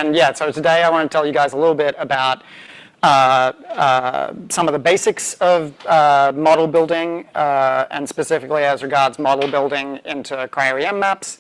yeah, so today I want to tell you guys a little bit about some of the basics of model building, and specifically as regards model building into cryoEM maps,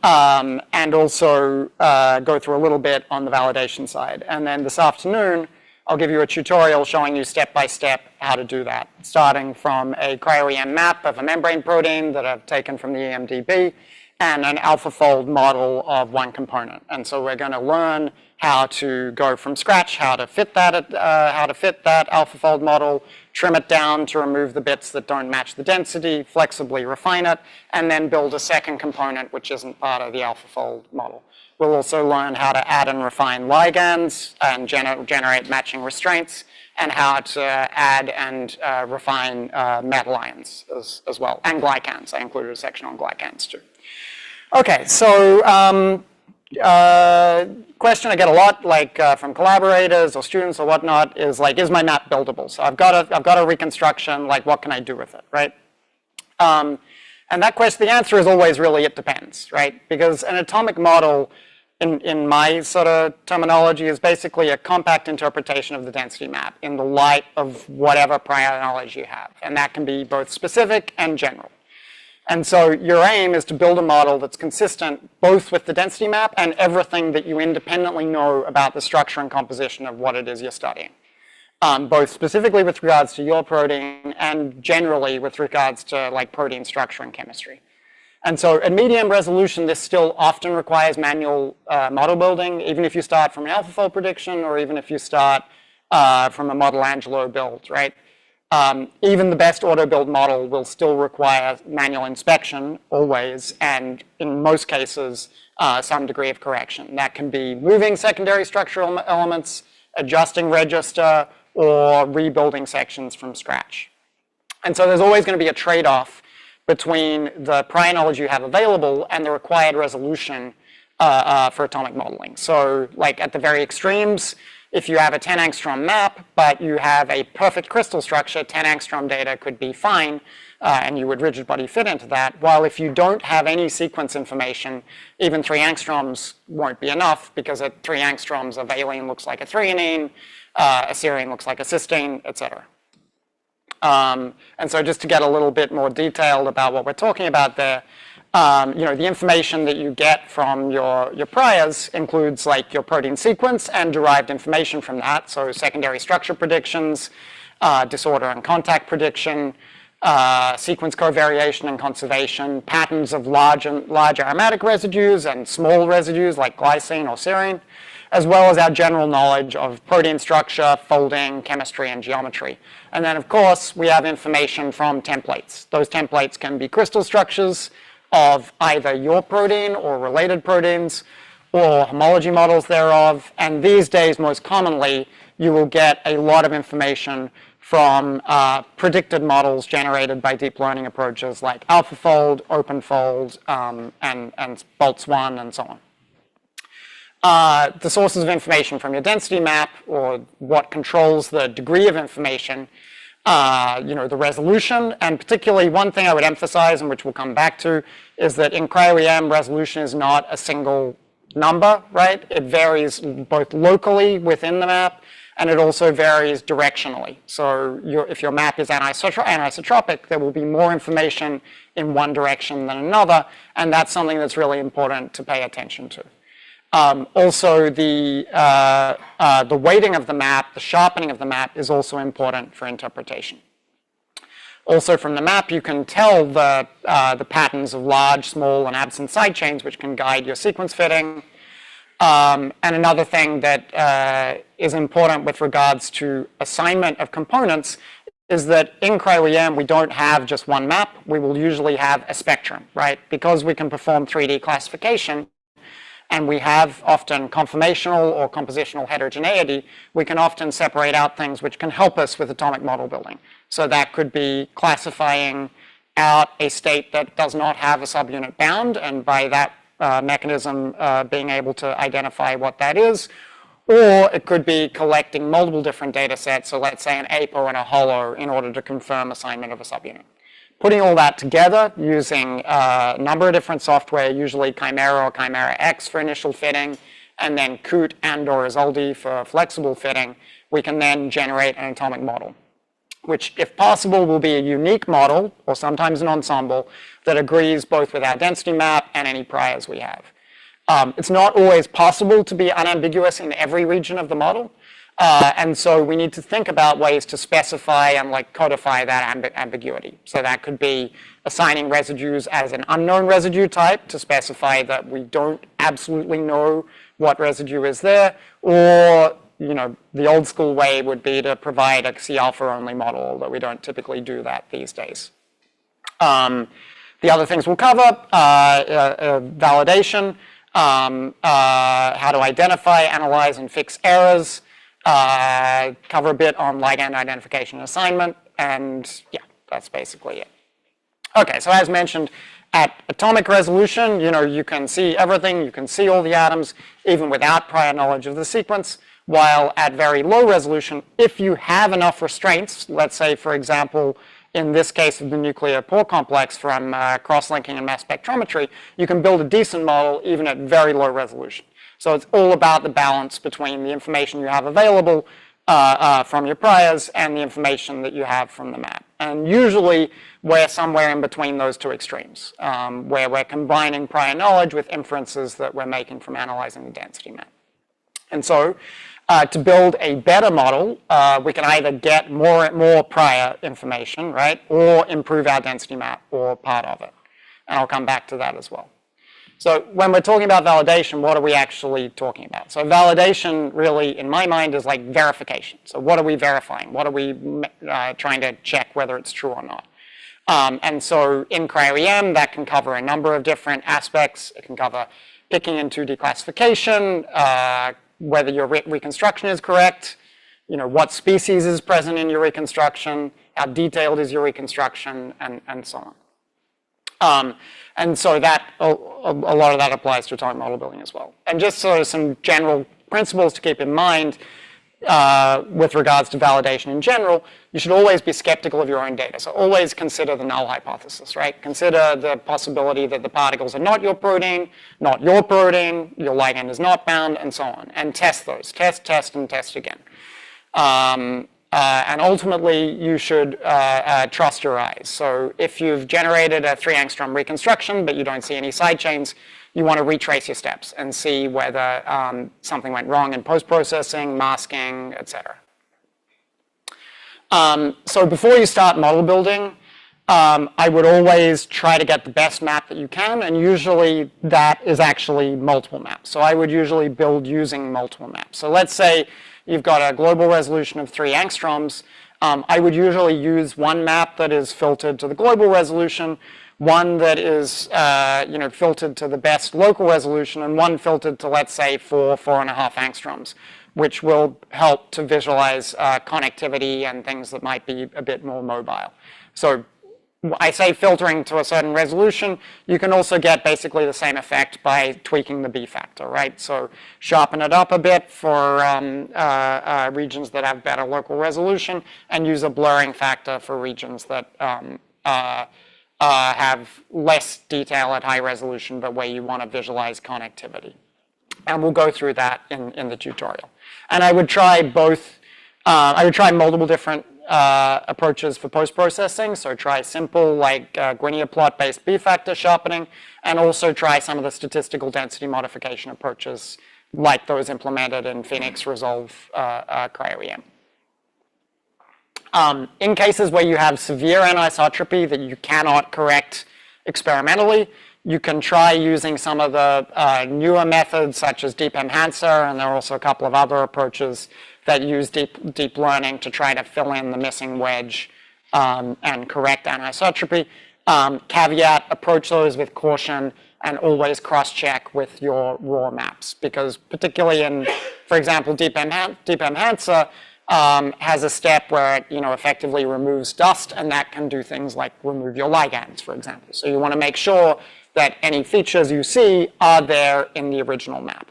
and also go through a little bit on the validation side. And then this afternoon, I'll give you a tutorial showing you step-by-step how to do that, starting from a cryoEM map of a membrane protein that I've taken from the EMDB, and an AlphaFold model of one component. And so we're going to learn how to go from scratch, how to fit that AlphaFold model, trim it down to remove the bits that don't match the density, flexibly refine it, and then build a second component which isn't part of the AlphaFold model. We'll also learn how to add and refine ligands and generate matching restraints, and how to add and refine metal ions as well, and glycans. I included a section on glycans too. Okay, so question I get a lot, like from collaborators or students or whatnot, is like, is my map buildable? So I've got a reconstruction, like what can I do with it, right? And that question, the answer is always really it depends, right? Because an atomic model, in my sort of terminology, is basically a compact interpretation of the density map in the light of whatever prior knowledge you have. And that can be both specific and general. And so your aim is to build a model that's consistent both with the density map and everything that you independently know about the structure and composition of what it is you're studying, both specifically with regards to your protein and generally with regards to like protein structure and chemistry. And so at medium resolution, this still often requires manual model building, even if you start from an AlphaFold prediction or even if you start from a Model Angelo build, right? Even the best auto-build model will still require manual inspection, always, and in most cases, some degree of correction. That can be moving secondary structural elements, adjusting register, or rebuilding sections from scratch. And so there's always going to be a trade-off between the prior knowledge you have available and the required resolution for atomic modeling. So like at the very extremes, if you have a 10 angstrom map, but you have a perfect crystal structure, 10 angstrom data could be fine, and you would rigid body fit into that. While if you don't have any sequence information, even 3 angstroms won't be enough, because at 3 angstroms, a valine looks like a threonine, a serine looks like a cysteine, etc. And so just to get a little bit more detailed about what we're talking about there, the information that you get from your priors includes like your protein sequence and derived information from that. So secondary structure predictions, disorder and contact prediction, sequence covariation and conservation, patterns of large aromatic residues and small residues like glycine or serine, as well as our general knowledge of protein structure, folding, chemistry, and geometry. And then, of course, we have information from templates. Those templates can be crystal structures of either your protein or related proteins, or homology models thereof. And these days, most commonly, you will get a lot of information from predicted models generated by deep learning approaches like AlphaFold, OpenFold, and Boltz-1, and so on. The sources of information from your density map, or what controls the degree of information, the resolution, and particularly one thing I would emphasize, and which we'll come back to, is that in cryoEM, resolution is not a single number, right? It varies both locally within the map, and it also varies directionally. So if your map is anisotropic, there will be more information in one direction than another, and that's something that's really important to pay attention to. Also, the weighting of the map, the sharpening of the map is also important for interpretation. Also, from the map, you can tell the patterns of large, small, and absent side chains, which can guide your sequence fitting. And another thing that is important with regards to assignment of components is that in cryoEM, we don't have just one map. We will usually have a spectrum, right? Because we can perform 3D classification, and we have often conformational or compositional heterogeneity, we can often separate out things which can help us with atomic model building. So that could be classifying out a state that does not have a subunit bound, and by that mechanism being able to identify what that is. Or it could be collecting multiple different data sets, so let's say an apo and a holo, in order to confirm assignment of a subunit. Putting all that together using a number of different software, usually Chimera or Chimera X for initial fitting, and then COOT and or Isolde for flexible fitting, we can then generate an atomic model, which, if possible, will be a unique model, or sometimes an ensemble, that agrees both with our density map and any priors we have. It's not always possible to be unambiguous in every region of the model, and so we need to think about ways to specify and codify that ambiguity. So that could be assigning residues as an unknown residue type to specify that we don't absolutely know what residue is there, or the old school way would be to provide a C alpha only model, although we don't typically do that these days. The other things we'll cover, validation, how to identify, analyze, and fix errors, cover a bit on ligand identification and assignment, and yeah, that's basically it. Okay, so as mentioned, at atomic resolution, you can see everything, you can see all the atoms, even without prior knowledge of the sequence, while at very low resolution, if you have enough restraints, let's say, for example, in this case of the nuclear pore complex from cross-linking and mass spectrometry, you can build a decent model even at very low resolution. So it's all about the balance between the information you have available from your priors and the information that you have from the map. And usually we're somewhere in between those two extremes, where we're combining prior knowledge with inferences that we're making from analyzing the density map. And so to build a better model, we can either get more prior information, right, or improve our density map or part of it. And I'll come back to that as well. So when we're talking about validation, what are we actually talking about? So validation really, in my mind, is like verification. So what are we verifying? What are we trying to check whether it's true or not? And so in cryoEM, that can cover a number of different aspects. It can cover picking and 2D classification, whether your reconstruction is correct, what species is present in your reconstruction, how detailed is your reconstruction, and so on. And so that a lot of that applies to atomic model building as well. And just sort of some general principles to keep in mind with regards to validation in general, you should always be skeptical of your own data. So always consider the null hypothesis, right? Consider the possibility that the particles are not your protein, your ligand is not bound, and so on. And test those. Test, and test again. And ultimately, you should trust your eyes. So if you've generated a 3 angstrom reconstruction, but you don't see any side chains, you want to retrace your steps and see whether something went wrong in post-processing, masking, etc. So before you start model building, I would always try to get the best map that you can, and usually that is actually multiple maps. So I would usually build using multiple maps. So let's say you've got a global resolution of 3 angstroms. I would usually use one map that is filtered to the global resolution, one that is filtered to the best local resolution, and one filtered to, let's say, 4.5 angstroms, which will help to visualize connectivity and things that might be a bit more mobile. So I say filtering to a certain resolution. You can also get basically the same effect by tweaking the B factor, right? So sharpen it up a bit for regions that have better local resolution, and use a blurring factor for regions that have less detail at high resolution, but where you want to visualize connectivity. And we'll go through that in the tutorial. And I would try both. I would try multiple different approaches for post-processing. So try simple, like Guinea plot-based B-factor sharpening, and also try some of the statistical density modification approaches, like those implemented in Phoenix Resolve cryoEM. In cases where you have severe anisotropy that you cannot correct experimentally, you can try using some of the newer methods, such as deep enhancer, and there are also a couple of other approaches that use deep learning to try to fill in the missing wedge and correct anisotropy. Caveat, approach those with caution and always cross-check with your raw maps, because particularly in, for example, deep enhancer has a step where it effectively removes dust, and that can do things like remove your ligands, for example. So you want to make sure that any features you see are there in the original map.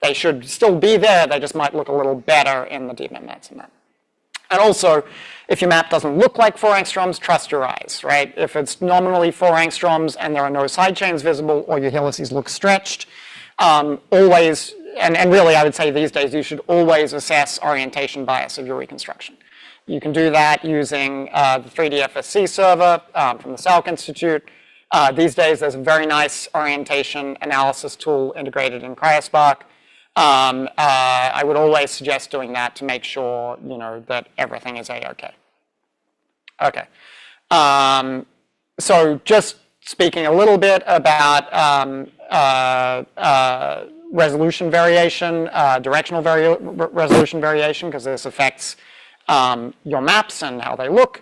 They should still be there, they just might look a little better in the deep enhancer map. And also, if your map doesn't look like 4 angstroms, trust your eyes, right? If it's nominally 4 angstroms and there are no side chains visible, or your helices look stretched, always and really I would say these days you should always assess orientation bias of your reconstruction. You can do that using the 3D-FSC server from the Salk Institute. These days there's a very nice orientation analysis tool integrated in cryoSPA. I would always suggest doing that to make sure, you know, that everything is A-OK. Okay. So just speaking a little bit about resolution variation, directional resolution variation, because this affects your maps and how they look.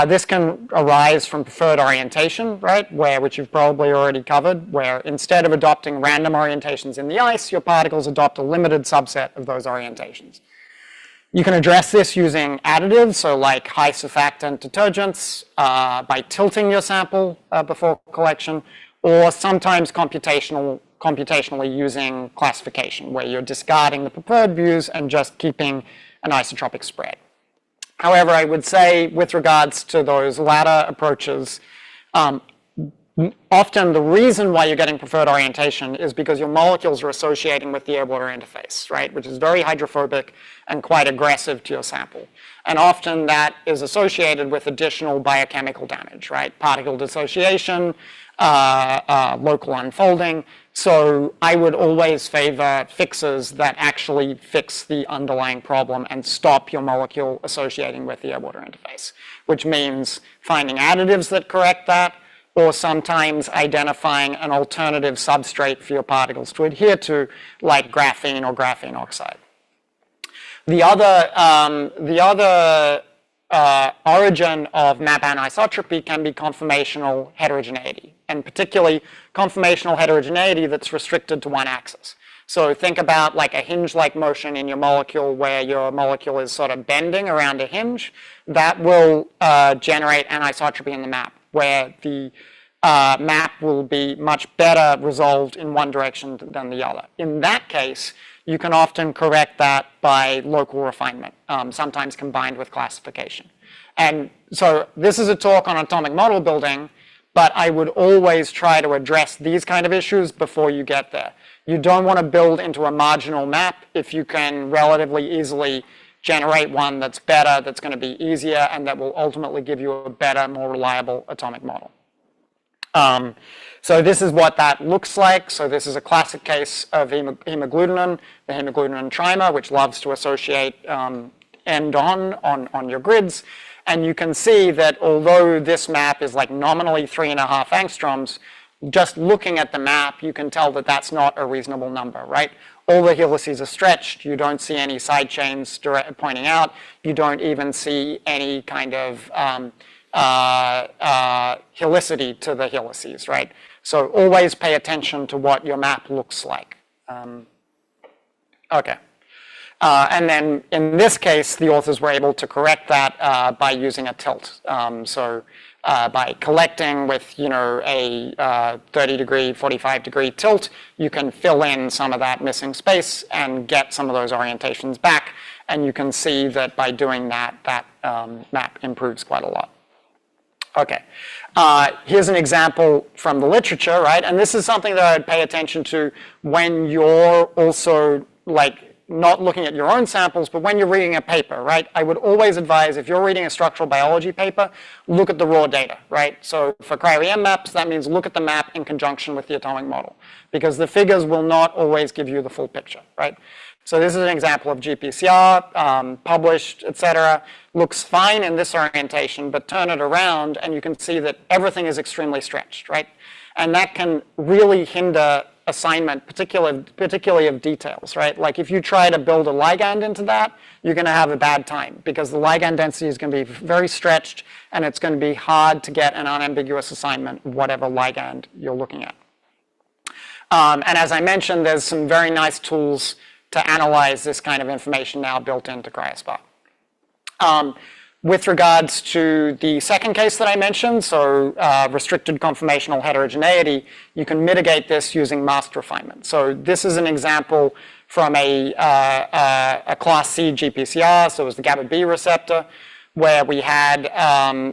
This can arise from preferred orientation, right, which you've probably already covered, where instead of adopting random orientations in the ice, your particles adopt a limited subset of those orientations. You can address this using additives, so like high surfactant detergents, by tilting your sample before collection, or sometimes computationally using classification, where you're discarding the preferred views and just keeping an isotropic spread. However, I would say with regards to those latter approaches, often the reason why you're getting preferred orientation is because your molecules are associating with the air-water interface, right, which is very hydrophobic and quite aggressive to your sample. And often that is associated with additional biochemical damage, right, particle dissociation, local unfolding. So I would always favor fixes that actually fix the underlying problem and stop your molecule associating with the air-water interface, which means finding additives that correct that, or sometimes identifying an alternative substrate for your particles to adhere to, like graphene or graphene oxide. The other origin of map anisotropy can be conformational heterogeneity, and particularly conformational heterogeneity that's restricted to one axis. So think about like a hinge-like motion in your molecule where your molecule is sort of bending around a hinge. That will generate anisotropy in the map, where the map will be much better resolved in one direction than the other. In that case, you can often correct that by local refinement, sometimes combined with classification. And so this is a talk on atomic model building, but I would always try to address these kind of issues before you get there. You don't want to build into a marginal map if you can relatively easily generate one that's better, that's going to be easier, and that will ultimately give you a better, more reliable atomic model. So this is what that looks like. So this is a classic case of hemagglutinin, the hemagglutinin trimer, which loves to associate end-on your grids. And you can see that although this map is like nominally 3.5 angstroms, just looking at the map, you can tell that that's not a reasonable number, right? All the helices are stretched. You don't see any side chains pointing out. You don't even see any kind of helicity to the helices, right? So always pay attention to what your map looks like. Okay. And then in this case, the authors were able to correct that by using a tilt. By collecting with, you know, a 30-degree, 45-degree tilt, you can fill in some of that missing space and get some of those orientations back. And you can see that by doing that, that map improves quite a lot. Okay, here's an example from the literature, right? And this is something that I'd pay attention to when you're also like not looking at your own samples, but when you're reading a paper, right? I would always advise, if you're reading a structural biology paper, look at the raw data, right? So for cryoEM maps, that means look at the map in conjunction with the atomic model, because the figures will not always give you the full picture, right? So this is an example of GPCR, published, etc. Looks fine in this orientation, but turn it around and you can see that everything is extremely stretched, right? And that can really hinder assignment, particularly of details, right? Like if you try to build a ligand into that, you're going to have a bad time because the ligand density is going to be very stretched and it's going to be hard to get an unambiguous assignment of whatever ligand you're looking at. And as I mentioned, there's some very nice tools to analyze this kind of information now built into cryoSPA. With regards to the second case that I mentioned, so restricted conformational heterogeneity, you can mitigate this using masked refinement. So this is an example from a class C GPCR, so it was the GABA B receptor, where we had,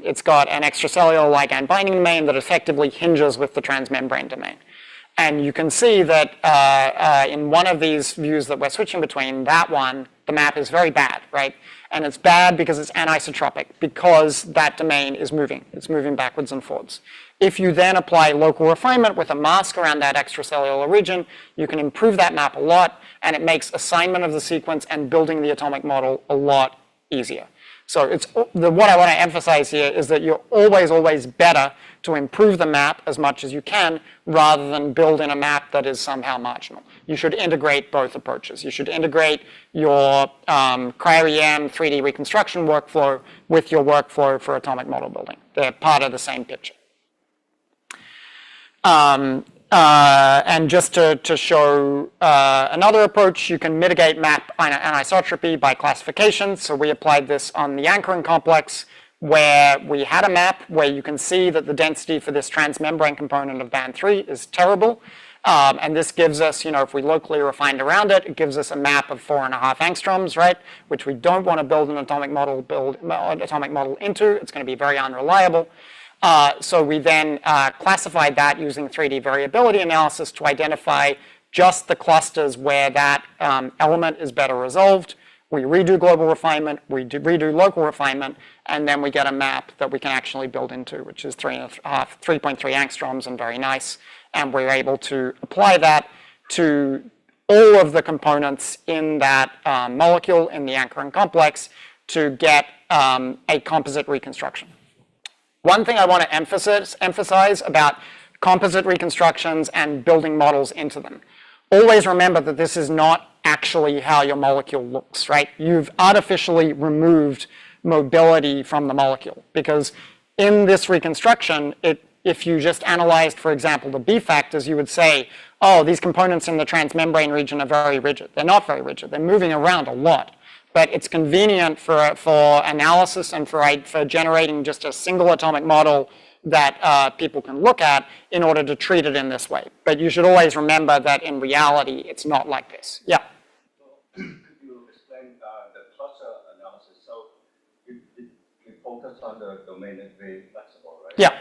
it's got an extracellular ligand binding domain that effectively hinges with the transmembrane domain. And you can see that in one of these views that we're switching between, that one, the map is very bad, right? And it's bad because it's anisotropic, because that domain is moving. It's moving backwards and forwards. If you then apply local refinement with a mask around that extracellular region, you can improve that map a lot, and it makes assignment of the sequence and building the atomic model a lot easier. So what I want to emphasize here is that you're always better to improve the map as much as you can rather than build in a map that is somehow marginal. You should integrate both approaches. You should integrate your cryoEM 3D reconstruction workflow with your workflow for atomic model building. They're part of the same picture. And just to show another approach, you can mitigate map anisotropy by classification. So we applied this on the anchoring complex, where we had a map where you can see that the density for this transmembrane component of band 3 is terrible. And this gives us, if we locally refined around it, it gives us a map of 4.5 angstroms, right? Which we don't want to build an atomic model into. It's going to be very unreliable. So we then classified that using 3D variability analysis to identify just the clusters where that element is better resolved. We redo global refinement, we redo local refinement, and then we get a map that we can actually build into, which is 3.3 angstroms and very nice. And we're able to apply that to all of the components in that molecule in the anchoring complex to get a composite reconstruction. One thing I want to emphasize about composite reconstructions and building models into them. Always remember that this is not actually how your molecule looks, right? You've artificially removed mobility from the molecule, because in this reconstruction, if you just analyzed, for example, the B factors, you would say, oh, these components in the transmembrane region are very rigid. They're not very rigid. They're moving around a lot. But it's convenient for analysis and for generating just a single atomic model that people can look at in order to treat it in this way. But you should always remember that in reality, it's not like this. Yeah? Could you explain the cluster analysis? So you focus on the domain that's very flexible, right? Yeah.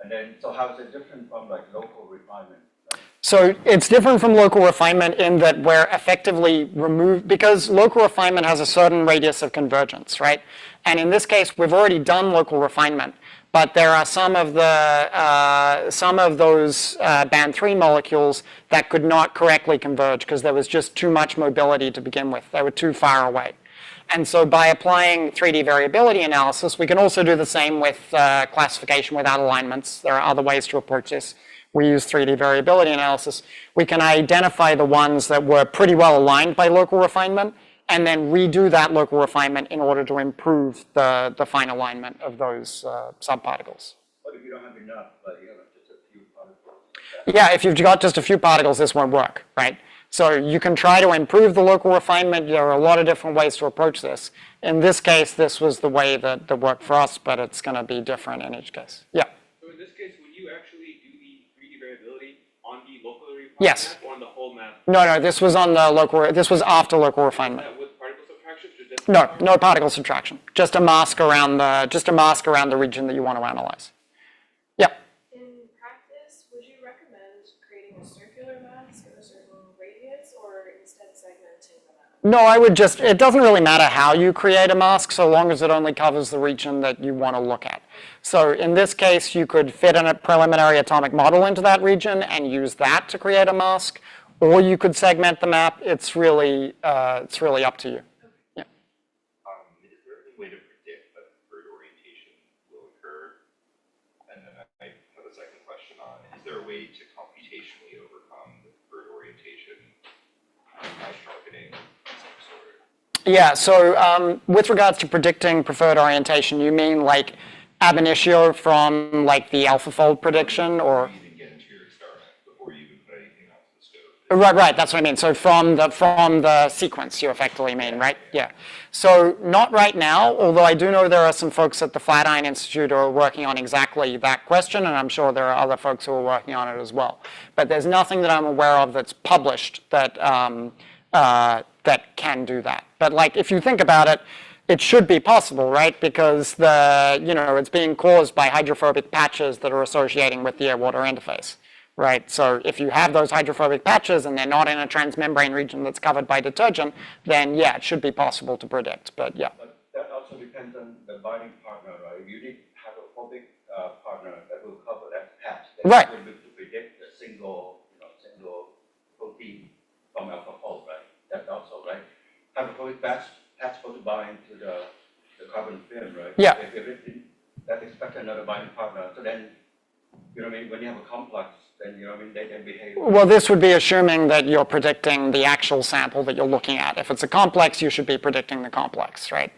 And then, so how is it different from like local refinement? So it's different from local refinement in that we're effectively removed, because local refinement has a certain radius of convergence, right? And in this case, we've already done local refinement, but there are some of those band 3 molecules that could not correctly converge because there was just too much mobility to begin with. They were too far away. And so by applying 3D variability analysis, we can also do the same with classification without alignments. There are other ways to approach this. We use 3D variability analysis. We can identify the ones that were pretty well aligned by local refinement and then redo that local refinement in order to improve the fine alignment of those subparticles. But if you don't have enough, like you have just a few particles? Yeah, if you've got just a few particles, this won't work, right? So you can try to improve the local refinement. There are a lot of different ways to approach this. In this case, this was the way that worked for us, but it's going to be different in each case. Yeah? So in this case, would you actually do the 3D variability on the local refinement yes. map or on the whole map? No, this was on the local. This was after local refinement. With particle subtraction? No particle subtraction. Just a mask around the region that you want to analyze. Yeah. In practice, would you recommend creating a circular mask of a certain radius, or instead segmenting the map? No, it doesn't really matter how you create a mask so long as it only covers the region that you want to look at. So in this case, you could fit in a preliminary atomic model into that region and use that to create a mask, or you could segment the map. It's really up to you. Yeah. Is there any way to predict that bird orientation will occur? And then I have a second question on, is there a way to computationally overcome the bird orientation by sharpening of some sort? Yeah, so with regards to predicting preferred orientation, you mean like ab initio from like the AlphaFold prediction, or? Before you even get into your experiment, before you even put anything onto the scope. Right, that's what I mean. So from the sequence, you effectively mean, right? Yeah. So not right now, although I do know there are some folks at the Flatiron Institute who are working on exactly that question, and I'm sure there are other folks who are working on it as well. But there's nothing that I'm aware of that's published that that can do that. But like, if you think about it, it should be possible, right? Because it's being caused by hydrophobic patches that are associating with the air-water interface. right? So if you have those hydrophobic patches and they're not in a transmembrane region that's covered by detergent, then yeah, it should be possible to predict, but yeah. But that also depends on the binding partner, right? If you need hydrophobic partner that will cover that patch, then Right. you will be able to predict the single protein from alcohol, right? That's also right. Hydrophobic patch supposed to bind to the carbon film, right? Yeah. If it that expect another binding partner, so then you know what I mean. When you have a complex, then you know what I mean. They can behave. Well, this would be assuming that you're predicting the actual sample that you're looking at. If it's a complex, you should be predicting the complex, right?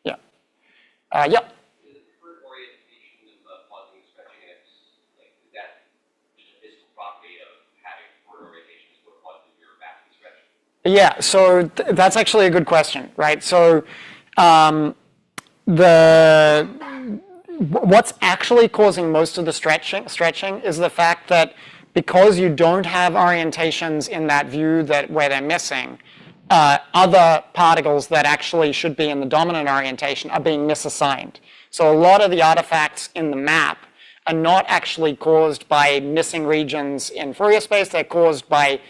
Yeah. Yeah. Is the preferred orientation of causing stretching, is that just a physical property of having preferred orientation is what causes your back to stretch? Yeah, so that's actually a good question, right? So what's actually causing most of the stretching is the fact that because you don't have orientations in that view where they're missing, other particles that actually should be in the dominant orientation are being misassigned. So a lot of the artifacts in the map are not actually caused by missing regions in Fourier space, they're caused by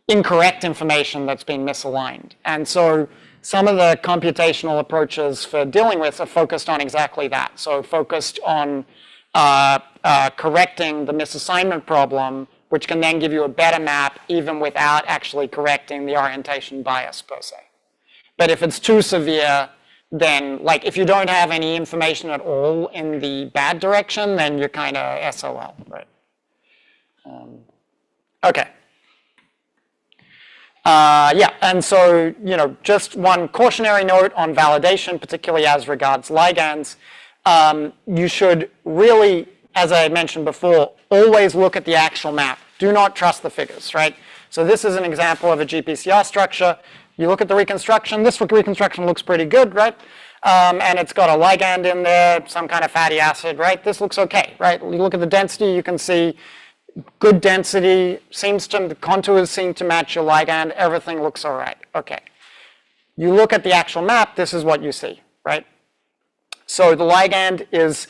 incorrect information that's been misaligned. And so some of the computational approaches for dealing with are focused on exactly that. So focused on correcting the misassignment problem, which can then give you a better map even without actually correcting the orientation bias per se. But if it's too severe, then like if you don't have any information at all in the bad direction, then you're kind of SOL, right? Okay. Yeah, and so, you know, just one cautionary note on validation, particularly as regards ligands. You should really, as I mentioned before, always look at the actual map. Do not trust the figures, right? So this is an example of a GPCR structure. You look at the reconstruction. This reconstruction looks pretty good, right? And it's got a ligand in there, some kind of fatty acid, right? This looks okay, right? You look at the density, you can see good density, the contours seem to match your ligand, everything looks all right, okay. You look at the actual map, this is what you see, right? So the ligand is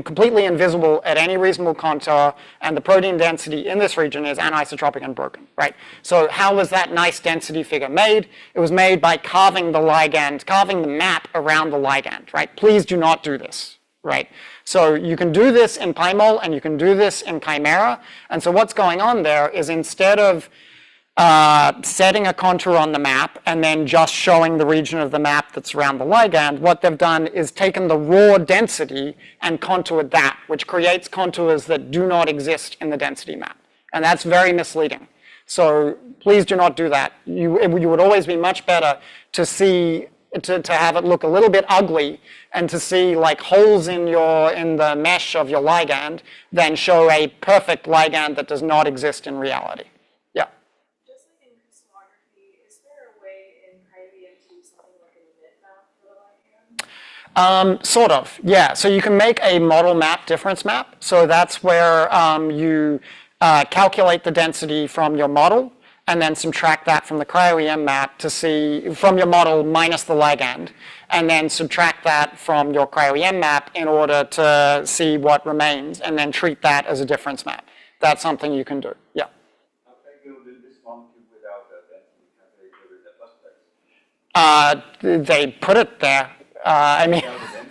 completely invisible at any reasonable contour, and the protein density in this region is anisotropic and broken, right? So how was that nice density figure made? It was made by carving the map around the ligand, right? Please do not do this, right? So you can do this in Pymol and you can do this in Chimera. And so what's going on there is instead of setting a contour on the map and then just showing the region of the map that's around the ligand, what they've done is taken the raw density and contoured that, which creates contours that do not exist in the density map. And that's very misleading. So please do not do that. You would always be much better to see to have it look a little bit ugly and to see like holes in the mesh of your ligand than show a perfect ligand that does not exist in reality. Yeah. Just like in crystallography, is there a way in cryoEM to do something like an emit map for the ligand? Sort of, yeah. So you can make a model map difference map. So that's where you calculate the density from your model and then subtract that from the cryoEM map to see, from your model minus the ligand, and then subtract that from your cryoEM map in order to see what remains, and then treat that as a difference map. That's something you can do, yeah. How can you do this molecule without the density calculated in the first place? They put it there. I mean, Without the density?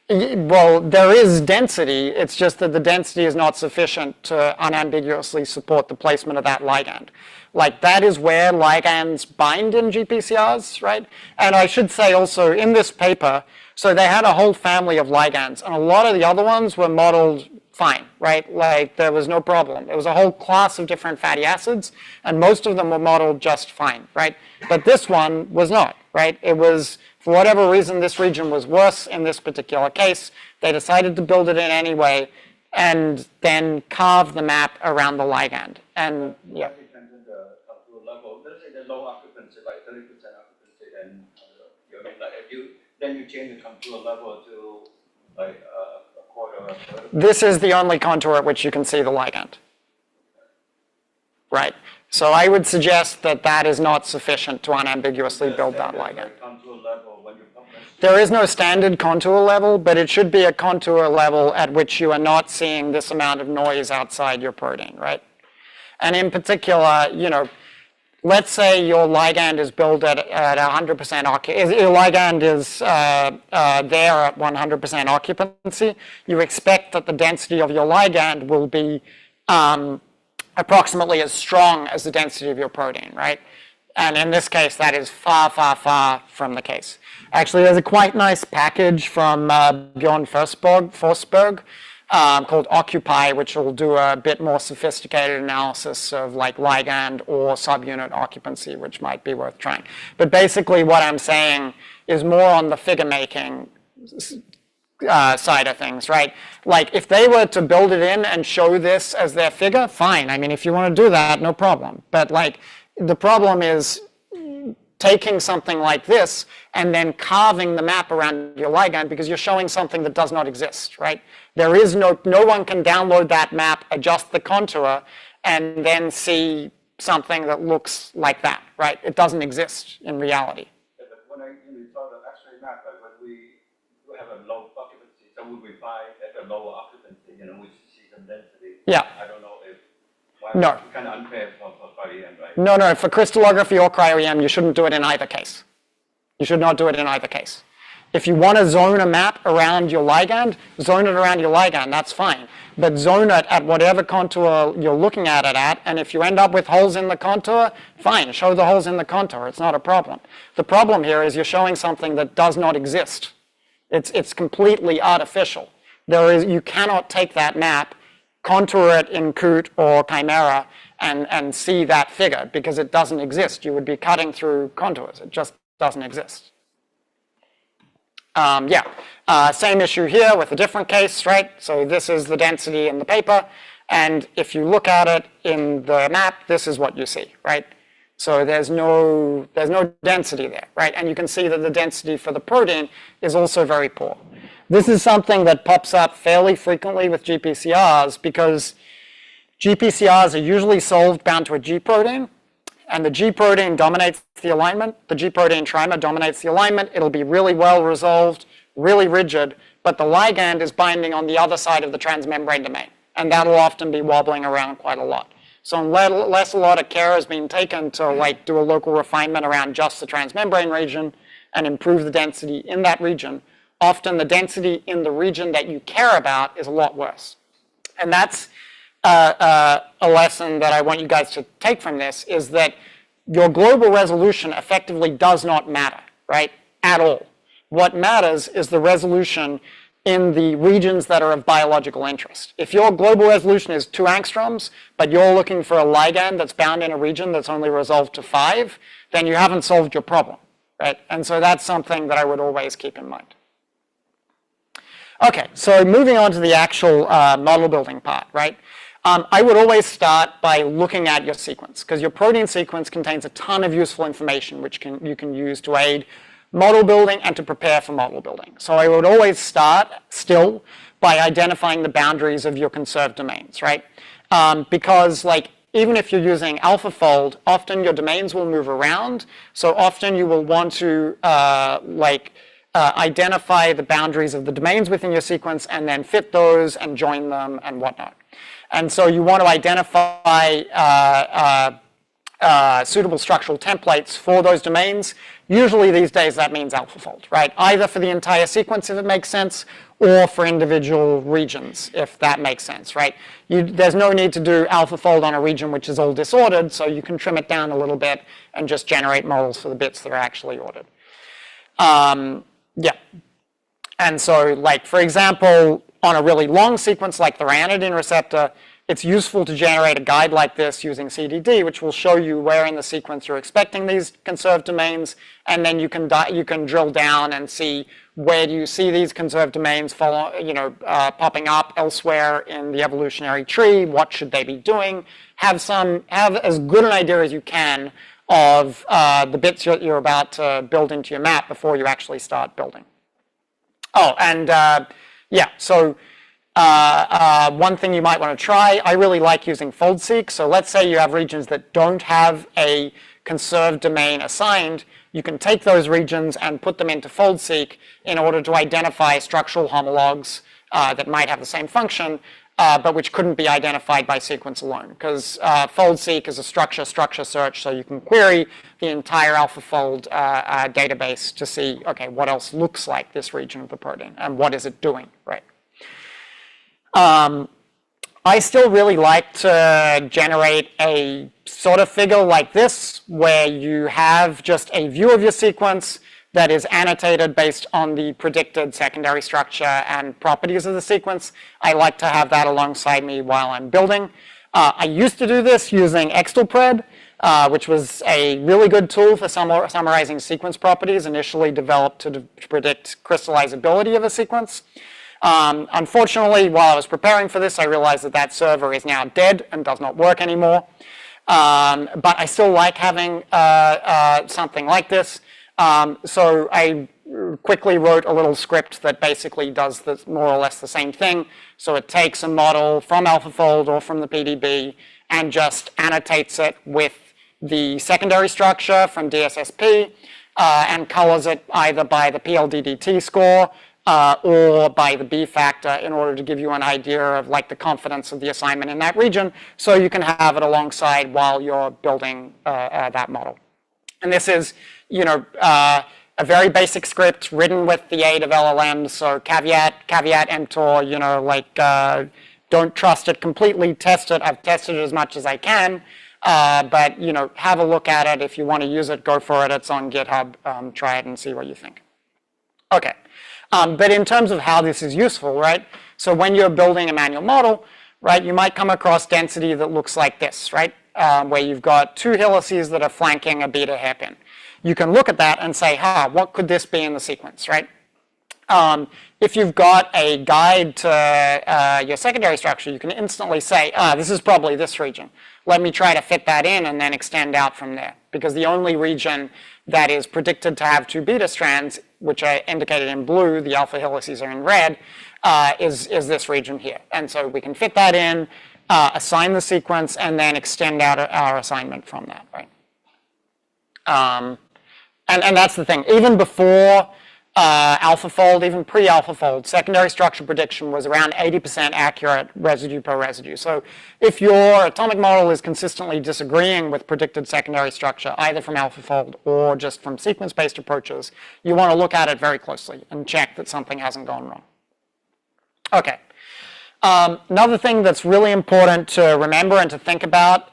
well, there is density, it's just that the density is not sufficient to unambiguously support the placement of that ligand. Like that is where ligands bind in GPCRs, right? And I should say also in this paper, so they had a whole family of ligands and a lot of the other ones were modeled fine, right? Like there was no problem. It was a whole class of different fatty acids and most of them were modeled just fine, right? But this one was not, right? It was, for whatever reason, this region was worse in this particular case. They decided to build it in anyway and then carve the map around the ligand. And yeah. That depends on the contour level. Let's say the low occupancy, like 30% occupancy, then you know, like then you change the contour level to like a quarter or a third. This is the only contour at which you can see the ligand. Right. So I would suggest that that is not sufficient to unambiguously build that ligand. Contour level when you There is no standard contour level, but it should be a contour level at which you are not seeing this amount of noise outside your protein, right? And in particular, let's say your ligand is built at 100% occupancy. Your ligand is there at 100% occupancy. You expect that the density of your ligand will be approximately as strong as the density of your protein, right? And in this case, that is far, far, far from the case. Actually, there's a quite nice package from Bjorn Forsberg called Occupy, which will do a bit more sophisticated analysis of like ligand or subunit occupancy, which might be worth trying. But basically what I'm saying is more on the figure making side of things, right? Like if they were to build it in and show this as their figure, fine. I mean, if you want to do that, no problem. But like the problem is taking something like this and then carving the map around your ligand because you're showing something that does not exist, right? There is no one can download that map, adjust the contour, and then see something that looks like that, right? It doesn't exist in reality. Yeah, but when we saw the X-ray map, like when we have a low occupancy, so we find at a lower occupancy, we see some density. Yeah. I don't know if No. It's kind of unfair for cryo-EM, right? No, for crystallography or cryo-EM, you shouldn't do it in either case. You should not do it in either case. If you want to zone a map around your ligand, zone it around your ligand, that's fine. But zone it at whatever contour you're looking at it at, and if you end up with holes in the contour, fine, show the holes in the contour, it's not a problem. The problem here is you're showing something that does not exist. It's completely artificial. You cannot take that map, contour it in COOT or Chimera, and see that figure because it doesn't exist. You would be cutting through contours. It just doesn't exist. Same issue here with a different case, right? So this is the density in the paper, and if you look at it in the map, this is what you see, right? So there's no density there, right? And you can see that the density for the protein is also very poor. This is something that pops up fairly frequently with GPCRs because GPCRs are usually solved bound to a G protein, and the G protein dominates the alignment. The G protein trimer dominates the alignment. It'll be really well resolved, really rigid, but the ligand is binding on the other side of the transmembrane domain, and that'll often be wobbling around quite a lot. So unless a lot of care has been taken to like do a local refinement around just the transmembrane region and improve the density in that region, often the density in the region that you care about is a lot worse. And that's a lesson that I want you guys to take from this, is that your global resolution effectively does not matter, right, at all. What matters is the resolution in the regions that are of biological interest. If your global resolution is 2 angstroms, but you're looking for a ligand that's bound in a region that's only resolved to 5, then you haven't solved your problem, right? And so that's something that I would always keep in mind. Okay, so moving on to the actual model building part, right? I would always start by looking at your sequence, because your protein sequence contains a ton of useful information which you can use to aid model building and to prepare for model building. So I would always start still by identifying the boundaries of your conserved domains, right? Because like even if you're using AlphaFold, often your domains will move around. So often you will want to identify the boundaries of the domains within your sequence and then fit those and join them and whatnot. And so you want to identify suitable structural templates for those domains. Usually these days that means AlphaFold, right? Either for the entire sequence if it makes sense, or for individual regions if that makes sense, right? There's no need to do AlphaFold on a region which is all disordered, so you can trim it down a little bit and just generate models for the bits that are actually ordered. And so like for example, on a really long sequence like the ryanodine receptor, it's useful to generate a guide like this using CDD, which will show you where in the sequence you're expecting these conserved domains, and then you can drill down and see where do you see these conserved domains popping up elsewhere in the evolutionary tree. What should they be doing? Have as good an idea as you can of the bits you're about to build into your map before you actually start building. Oh, and one thing you might want to try, I really like using fold-seek. So let's say you have regions that don't have a conserved domain assigned. you can take those regions and put them into fold-seq in order to identify structural homologs that might have the same function, but which couldn't be identified by sequence alone, because fold-seq is a structure search, so you can query the entire AlphaFold database to see, okay, what else looks like this region of the protein, and what is it doing, right? I still really like to generate a sort of figure like this, where you have just a view of your sequence that is annotated based on the predicted secondary structure and properties of the sequence. I like to have that alongside me while I'm building. I used to do this using Extelpred, which was a really good tool for summarizing sequence properties, initially developed to predict crystallizability of a sequence. Unfortunately, while I was preparing for this, I realized that that server is now dead and does not work anymore. But I still like having something like this. So I quickly wrote a little script that basically does this, more or less the same thing. So it takes a model from AlphaFold or from the PDB and just annotates it with the secondary structure from DSSP and colors it either by the PLDDT score or by the B factor in order to give you an idea of like the confidence of the assignment in that region, so you can have it alongside while you're building that model. And this is, you know, a very basic script written with the aid of LLMs, so caveat emptor, you know, like don't trust it completely, test it. I've tested it as much as I can, but, you know, have a look at it. If you want to use it, go for it. It's on GitHub. Try it and see what you think. Okay. But in terms of how this is useful, right? So when you're building a manual model, right, you might come across density that looks like this, right? Where you've got two helices that are flanking a beta hairpin. You can look at that and say, what could this be in the sequence, right? If you've got a guide to your secondary structure, you can instantly say, this is probably this region. Let me try to fit that in and then extend out from there. Because the only region that is predicted to have two beta strands, which are indicated in blue, the alpha helices are in red, is this region here. And so we can fit that in, assign the sequence, and then extend out our assignment from that, right? And that's the thing. Even before AlphaFold, even pre-AlphaFold, secondary structure prediction was around 80% accurate residue per residue. So if your atomic model is consistently disagreeing with predicted secondary structure, either from AlphaFold or just from sequence-based approaches, you want to look at it very closely and check that something hasn't gone wrong. Okay. Another thing that's really important to remember and to think about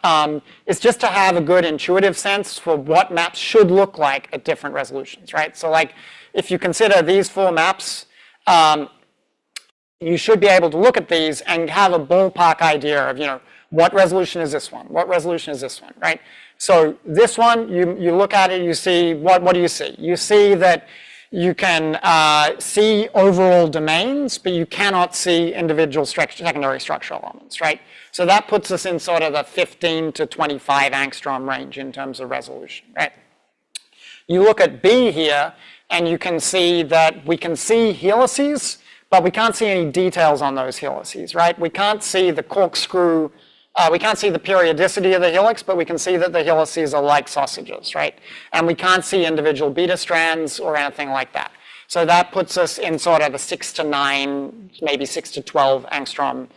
is just to have a good intuitive sense for what maps should look like at different resolutions, right? So like, if you consider these four maps, you should be able to look at these and have a ballpark idea of, you know, what resolution is this one? What resolution is this one, right? So this one, you look at it, you see, what do you see? You see that you can see overall domains, but you cannot see individual secondary structural elements, right? So that puts us in sort of the 15 to 25 angstrom range in terms of resolution, right? You look at B here, and you can see that we can see helices, but we can't see any details on those helices, right? We can't see the corkscrew, we can't see the periodicity of the helix, but we can see that the helices are like sausages, right? And we can't see individual beta strands or anything like that. So that puts us in sort of the 6 to 9, maybe 6 to 12 angstrom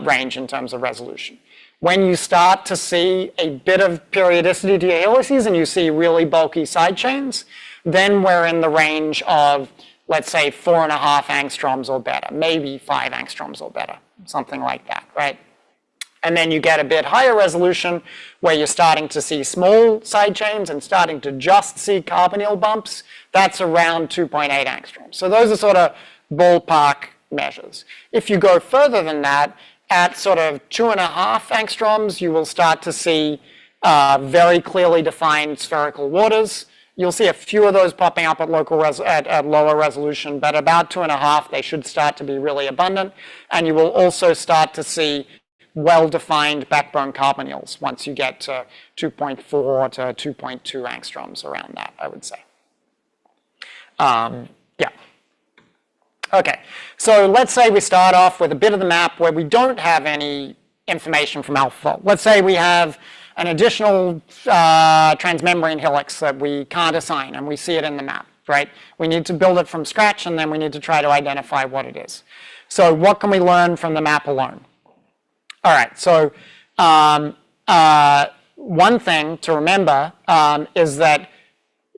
range in terms of resolution. When you start to see a bit of periodicity to your helices and you see really bulky side chains, then we're in the range of, let's say, 4.5 angstroms or better, maybe 5 angstroms or better, something like that, right? And then you get a bit higher resolution where you're starting to see small side chains and starting to just see carbonyl bumps. That's around 2.8 angstroms. So those are sort of ballpark measures. If you go further than that, at sort of 2.5 angstroms, you will start to see very clearly defined spherical waters. You'll see a few of those popping up at lower resolution, but about 2.5, they should start to be really abundant. And you will also start to see well-defined backbone carbonyls once you get to 2.4 to 2.2 angstroms around that, I would say. Yeah. Okay, so let's say we start off with a bit of the map where we don't have any information from AlphaFold. Let's say we have an additional transmembrane helix that we can't assign, and we see it in the map, right? We need to build it from scratch, and then we need to try to identify what it is. So what can we learn from the map alone? All right, so one thing to remember is that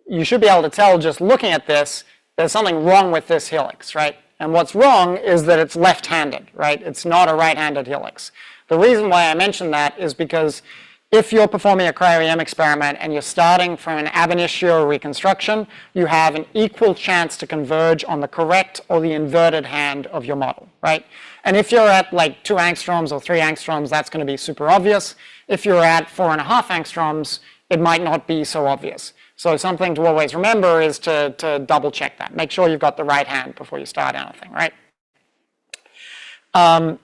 you should be able to tell just looking at this, there's something wrong with this helix, right? And what's wrong is that it's left-handed, right? It's not a right-handed helix. The reason why I mention that is because if you're performing a cryoEM experiment and you're starting from an ab initio reconstruction, you have an equal chance to converge on the correct or the inverted hand of your model, right? And if you're at like 2 angstroms or 3 angstroms, that's going to be super obvious. If you're at 4.5 angstroms, it might not be so obvious. So something to always remember is to double check that. Make sure you've got the right hand before you start anything, right? The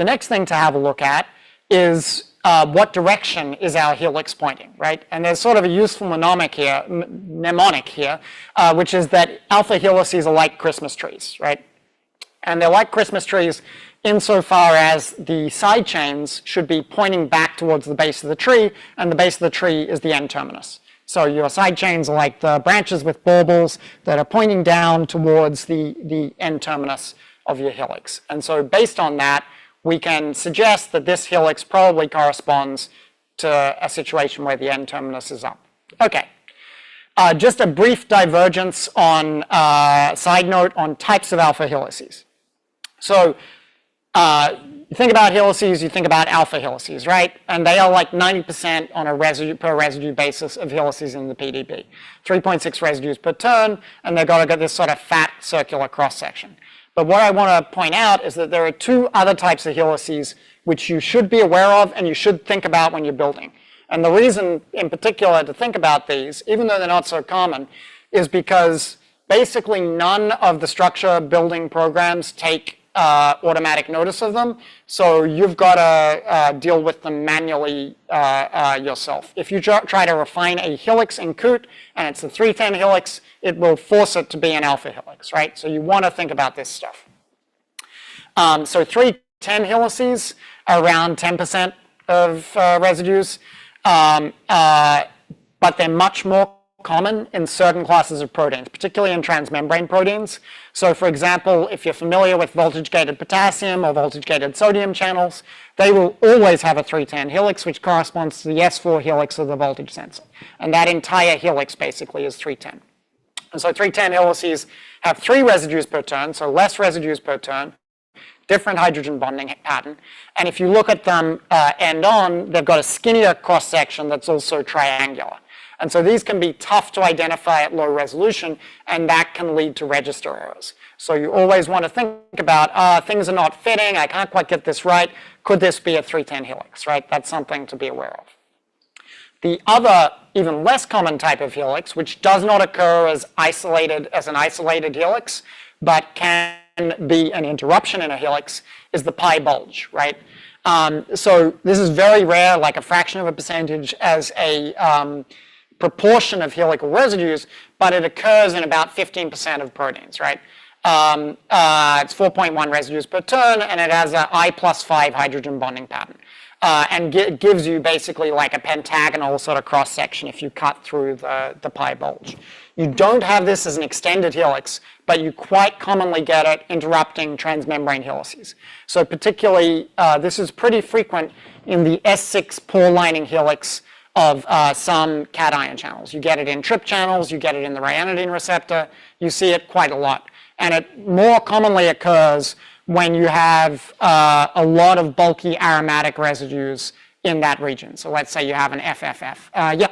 next thing to have a look at is what direction is our helix pointing, right? And there's sort of a useful mnemonic here, which is that alpha helices are like Christmas trees, right? And they're like Christmas trees insofar as the side chains should be pointing back towards the base of the tree, and the base of the tree is the end terminus. So your side chains are like the branches with baubles that are pointing down towards the end terminus of your helix. And so based on that, we can suggest that this helix probably corresponds to a situation where the end terminus is up. Okay. Just a brief divergence on, side note on types of alpha helices. So you think about helices, you think about alpha helices, right? And they are like 90% on a residue per residue basis of helices in the PDB. 3.6 residues per turn, and they've got to get this sort of fat circular cross-section. But what I want to point out is that there are 2 other types of helices which you should be aware of and you should think about when you're building. And the reason in particular to think about these, even though they're not so common, is because basically none of the structure building programs take automatic notice of them, so you've got to deal with them manually yourself. If you try to refine a helix in COOT and it's a 310 helix, it will force it to be an alpha helix, right? So you want to think about this stuff. So 310 helices are around 10% of residues, but they're much more common in certain classes of proteins, particularly in transmembrane proteins. So for example, if you're familiar with voltage-gated potassium or voltage-gated sodium channels, they will always have a 310 helix, which corresponds to the S4 helix of the voltage sensor. And that entire helix basically is 310. And so 310 helices have 3 residues per turn, so less residues per turn, different hydrogen bonding pattern. And if you look at them end on, they've got a skinnier cross-section that's also triangular. And so these can be tough to identify at low resolution, and that can lead to register errors. So you always want to think about, things are not fitting, I can't quite get this right, could this be a 310 helix, right? That's something to be aware of. The other, even less common type of helix, which does not occur as an isolated helix, but can be an interruption in a helix, is the pi bulge, right? So this is very rare, like a fraction of a percentage as a proportion of helical residues, but it occurs in about 15% of proteins, right? It's 4.1 residues per turn, and it has a I+5 hydrogen bonding pattern. And gives you basically like a pentagonal sort of cross-section if you cut through the pi bulge. You don't have this as an extended helix, but you quite commonly get it interrupting transmembrane helices. So particularly, this is pretty frequent in the S6 pore lining helix of some cation channels. You get it in TRP channels, you get it in the ryanodine receptor, you see it quite a lot. And it more commonly occurs when you have a lot of bulky aromatic residues in that region. So let's say you have an FFF. Yeah.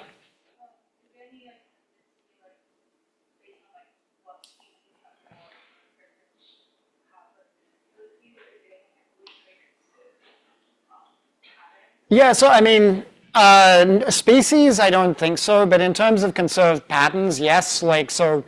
Yeah, so I mean, species, I don't think so, but in terms of conserved patterns, yes. Like, so,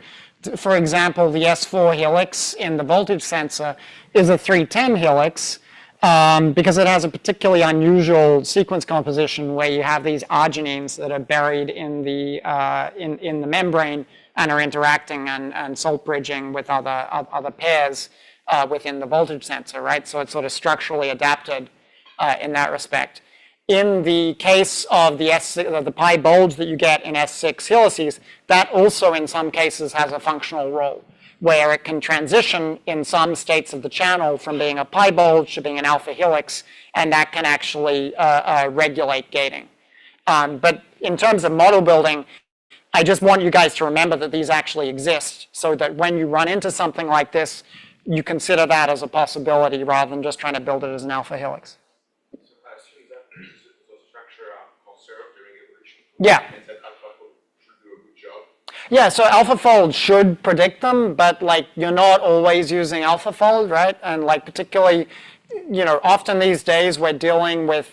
for example, the S4 helix in the voltage sensor is a 310 helix because it has a particularly unusual sequence composition where you have these arginines that are buried in the membrane and are interacting and salt bridging with other pairs within the voltage sensor, right? So it's sort of structurally adapted in that respect. in the case of the pi bulge that you get in S6 helices, that also in some cases has a functional role, where it can transition in some states of the channel from being a pi bulge to being an alpha helix, and that can actually regulate gating. But in terms of model building, I just want you guys to remember that these actually exist, so that when you run into something like this, you consider that as a possibility rather than just trying to build it as an alpha helix. So I assume that the structure conserved during evolution. Yeah. And that AlphaFold should do a good job. Yeah, so AlphaFold should predict them, but like you're not always using AlphaFold, right? And like particularly, you know, often these days we're dealing with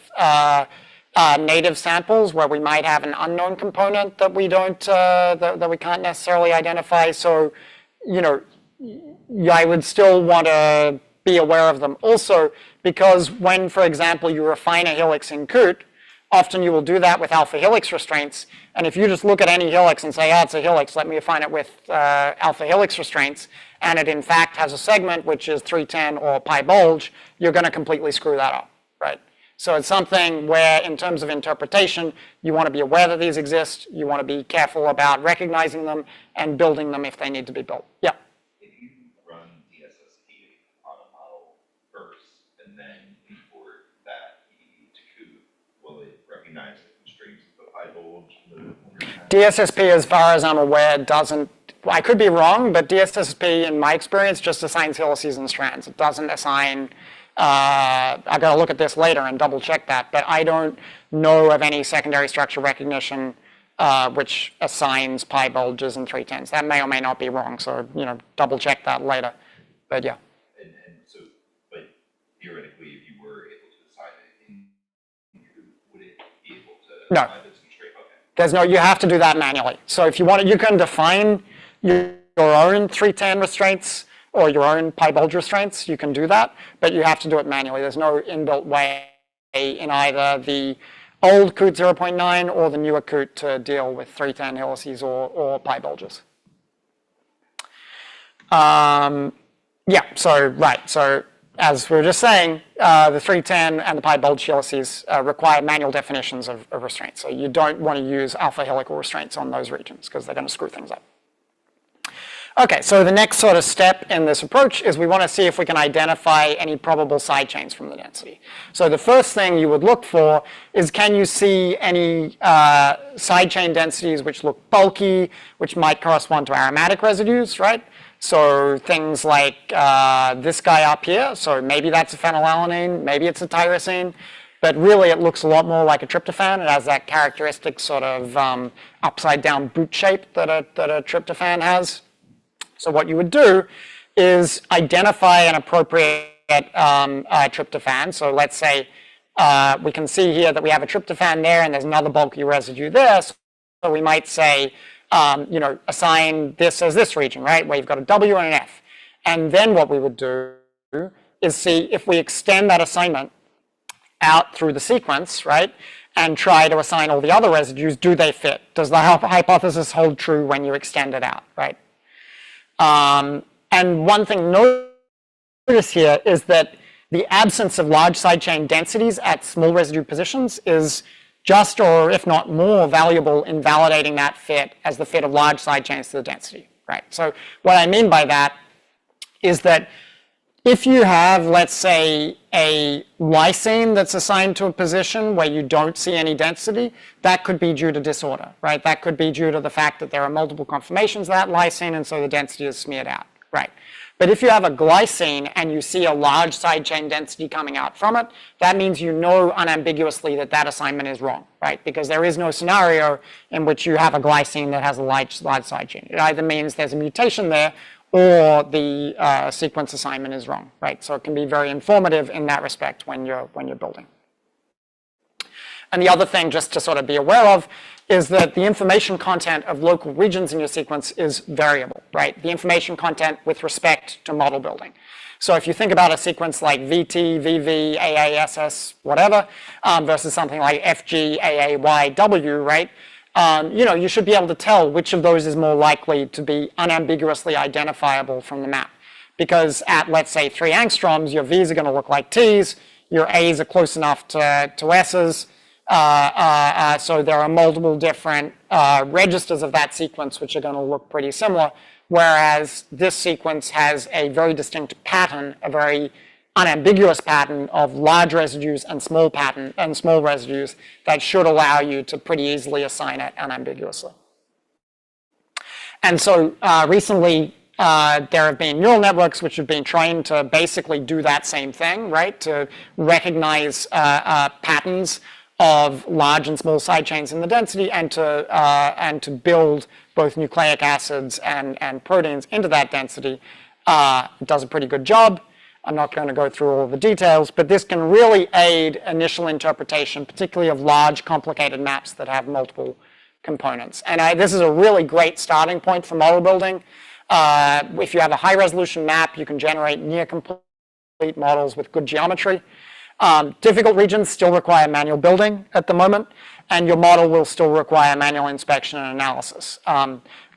native samples where we might have an unknown component that we don't, that we can't necessarily identify. So, you know, I would still want to be aware of them. Also, because when, for example, you refine a helix in COOT, often you will do that with alpha helix restraints. And if you just look at any helix and say, oh, it's a helix, let me refine it with alpha helix restraints, and it in fact has a segment which is 310 or pi bulge, you're going to completely screw that up, right? So it's something where, in terms of interpretation, you want to be aware that these exist, you want to be careful about recognizing them and building them if they need to be built. Yeah? If you run DSSP on a model first and then import that EE to COOT, will it recognize the constraints of the pi bulge? DSSP, as far as I'm aware, doesn't, I could be wrong, but DSSP, in my experience, just assigns helices and strands. It doesn't assign, I've got to look at this later and double check that, but I don't know of any secondary structure recognition which assigns pi bulges and 310s. That may or may not be wrong, so, you know, double check that later, but yeah. And so, but theoretically, if you were able to assign it in COOT, would it be able to No. assign this constraint? Okay. There's no, you have to do that manually. So if you want it, you can define your own 310 restraints or your own pi bulge restraints, you can do that, but you have to do it manually. There's no inbuilt way in either the old COOT 0.9 or the newer COOT to deal with 310 helices or pi bulges. Yeah, so, right, so as we were just saying, the 310 and the pi bulge helices require manual definitions of restraints. So you don't want to use alpha helical restraints on those regions because they're going to screw things up. Okay, so the next sort of step in this approach is we want to see if we can identify any probable side chains from the density. So the first thing you would look for is, can you see any side chain densities which look bulky, which might correspond to aromatic residues, right? So things like this guy up here, so maybe that's a phenylalanine, maybe it's a tyrosine, but really it looks a lot more like a tryptophan. It has that characteristic sort of upside down boot shape that a tryptophan has. So what you would do is identify an appropriate tryptophan. So let's say we can see here that we have a tryptophan there and there's another bulky residue there. So we might say, you know, assign this as this region, right, where you've got a W and an F. And then what we would do is see if we extend that assignment out through the sequence, right, and try to assign all the other residues, do they fit? Does the hypothesis hold true when you extend it out, right? And one thing notice here is that the absence of large side chain densities at small residue positions is just, or if not more, valuable in validating that fit as the fit of large side chains to the density, right? So what I mean by that is that if you have, let's say, a lysine that's assigned to a position where you don't see any density, that could be due to disorder, right? That could be due to the fact that there are multiple conformations of that lysine and so the density is smeared out, right? But if you have a glycine and you see a large side chain density coming out from it, that means you know unambiguously that that assignment is wrong, right? Because there is no scenario in which you have a glycine that has a large side chain. It either means there's a mutation there or the sequence assignment is wrong, right? So it can be very informative in that respect when you're building. And the other thing just to sort of be aware of is that the information content of local regions in your sequence is variable, right? The information content with respect to model building. So if you think about a sequence like VT, VV, AASS, whatever, versus something like FG, AA, Y, W, right? You know, you should be able to tell which of those is more likely to be unambiguously identifiable from the map. Because at, let's say, 3 angstroms, your V's are going to look like T's, your A's are close enough to S's, So there are multiple different registers of that sequence which are going to look pretty similar, whereas this sequence has a very distinct pattern, a very unambiguous pattern of large residues and small residues that should allow you to pretty easily assign it unambiguously. And so recently there have been neural networks which have been trained to basically do that same thing, right? To recognize patterns of large and small side chains in the density and to build both nucleic acids and proteins into that density. It does a pretty good job. I'm not going to go through all the details, but this can really aid initial interpretation, particularly of large, complicated maps that have multiple components. And this is a really great starting point for model building. If you have a high-resolution map, you can generate near-complete models with good geometry. Difficult regions still require manual building at the moment, and your model will still require manual inspection and analysis.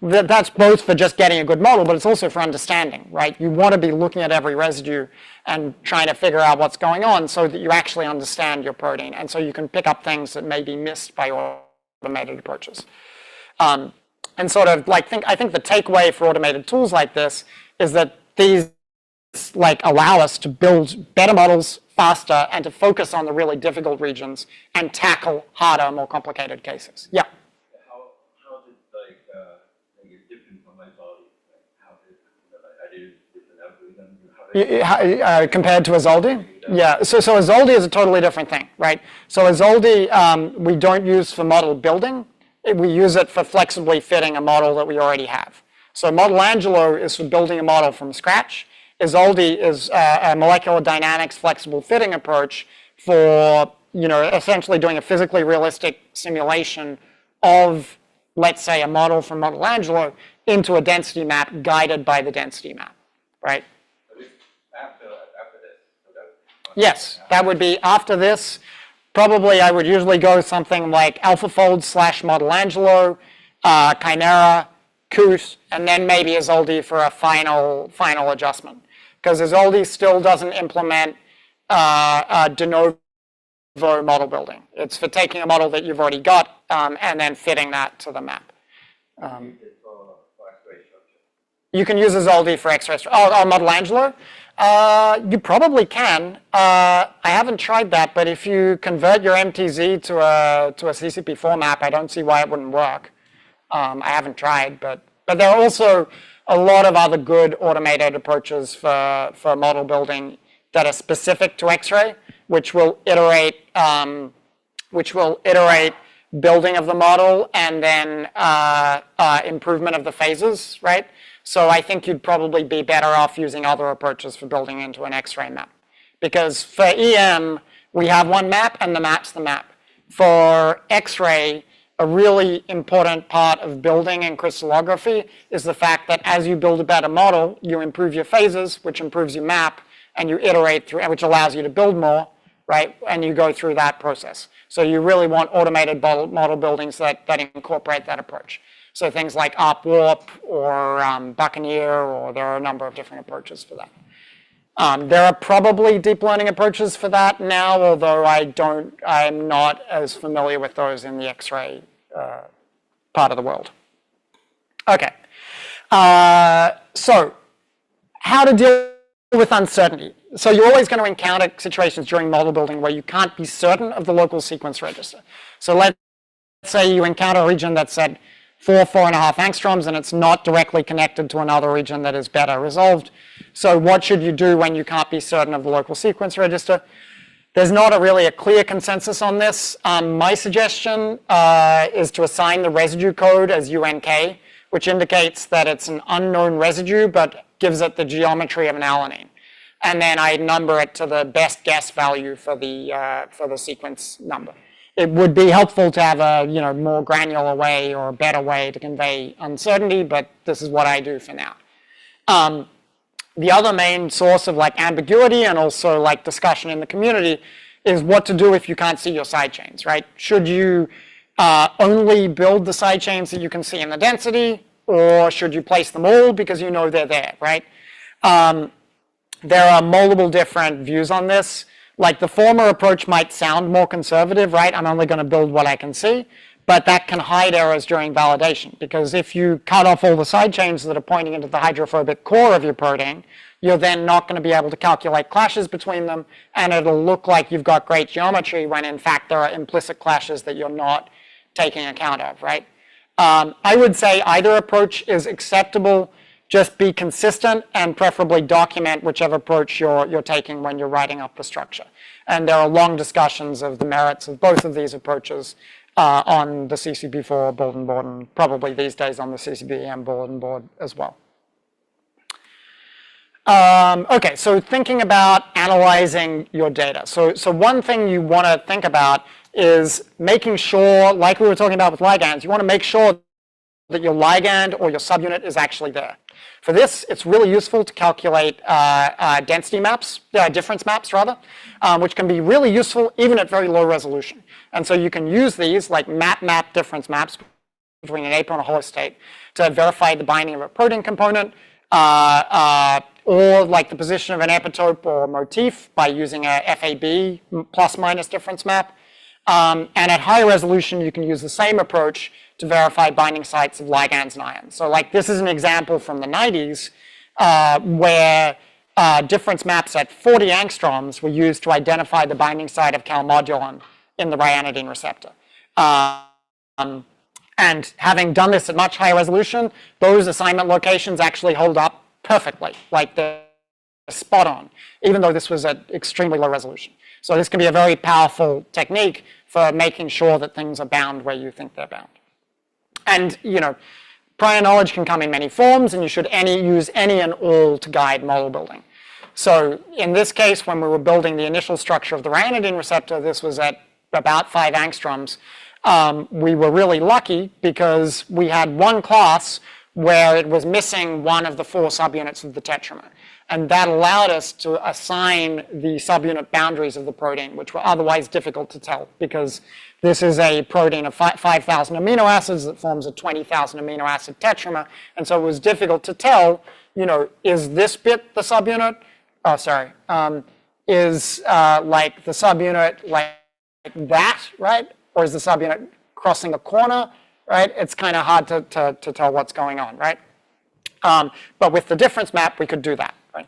That's both for just getting a good model, but it's also for understanding, right? You want to be looking at every residue and trying to figure out what's going on so that you actually understand your protein, and so you can pick up things that may be missed by automated approaches. And sort of like I think the takeaway for automated tools like this is that these allow us to build better models faster and to focus on the really difficult regions and tackle harder, more complicated cases. Yeah. How did make it different from my body? How did I did different algorithm? Compared to Azoldi? Yeah, so Azoldi is a totally different thing, right? So Azoldi we don't use for model building. We use it for flexibly fitting a model that we already have. So Modelangelo is for building a model from scratch. Azoldi is a molecular dynamics flexible fitting approach for, essentially doing a physically realistic simulation of, let's say, a model from Modelangelo into a density map guided by the density map, right? After this. So that, Yes, that would be after this. Probably I would usually go something like AlphaFold / Modelangelo, Chimera, Coot, and then maybe Azoldi for a final adjustment. Because Azoldi still doesn't implement de novo model building. It's for taking a model that you've already got and then fitting that to the map. You can use Azoldi for X-ray structure. Oh, Modelangelo? You probably can. I haven't tried that, but if you convert your MTZ to a CCP4 map, I don't see why it wouldn't work. I haven't tried, but there are also a lot of other good automated approaches for model building that are specific to X-ray, which will iterate building of the model and then improvement of the phases, right? So I think you'd probably be better off using other approaches for building into an X-ray map. Because for EM, we have one map and the map's the map. For X-ray, a really important part of building and crystallography is the fact that as you build a better model, you improve your phases, which improves your map, and you iterate through, which allows you to build more, right? And you go through that process. So you really want automated model buildings that incorporate that approach. So things like ARP-Warp or Buccaneer, or there are a number of different approaches for that. There are probably deep learning approaches for that now, although I'm not as familiar with those in the X-ray part of the world. Okay, so how to deal with uncertainty. So you're always going to encounter situations during model building where you can't be certain of the local sequence register. So let's say you encounter a region that's at 4.5 angstroms and it's not directly connected to another region that is better resolved. So what should you do when you can't be certain of the local sequence register? There's not really a clear consensus on this. My suggestion is to assign the residue code as UNK, which indicates that it's an unknown residue but gives it the geometry of an alanine. And then I number it to the best guess value for the sequence number. It would be helpful to have a more granular way or a better way to convey uncertainty, but this is what I do for now. The other main source of ambiguity and also discussion in the community is what to do if you can't see your side chains, right? Should you only build the side chains that you can see in the density, or should you place them all because you know they're there, right? There are multiple different views on this. Like the former approach might sound more conservative, right? I'm only going to build what I can see, but that can hide errors during validation, because if you cut off all the side chains that are pointing into the hydrophobic core of your protein, you're then not going to be able to calculate clashes between them, and it'll look like you've got great geometry when in fact there are implicit clashes that you're not taking account of, right? I would say either approach is acceptable. Just be consistent and preferably document whichever approach you're taking when you're writing up the structure. And there are long discussions of the merits of both of these approaches on the CCP4 bulletin board, and probably these days on the CCPEM bulletin board as well. Okay, so thinking about analyzing your data. So one thing you want to think about is making sure, like we were talking about with ligands, you want to make sure that your ligand or your subunit is actually there. For this, it's really useful to calculate density maps, difference maps rather, which can be really useful even at very low resolution. And so you can use these like map difference maps between an apo and a holostate to verify the binding of a protein component, or like the position of an epitope or motif by using a FAB plus minus difference map. And at higher resolution, you can use the same approach to verify binding sites of ligands and ions. So like this is an example from the 90s where difference maps at 40 angstroms were used to identify the binding site of calmodulin in the ryanodine receptor. And having done this at much higher resolution, those assignment locations actually hold up perfectly, like they're spot on, even though this was at extremely low resolution. So this can be a very powerful technique for making sure that things are bound where you think they're bound. And, you know, prior knowledge can come in many forms, and you should use any and all to guide model building. So in this case, when we were building the initial structure of the ryanodine receptor, this was at about 5 angstroms. We were really lucky because we had one class where it was missing one of the 4 subunits of the tetramer. And that allowed us to assign the subunit boundaries of the protein, which were otherwise difficult to tell, because this is a protein of 5,000 amino acids that forms a 20,000 amino acid tetramer. And so it was difficult to tell, you know, is this bit the subunit? Oh, sorry. Is like the subunit like that, right? Or is the subunit crossing a corner, right? It's kind of hard to tell what's going on, right? But with the difference map, we could do that, right?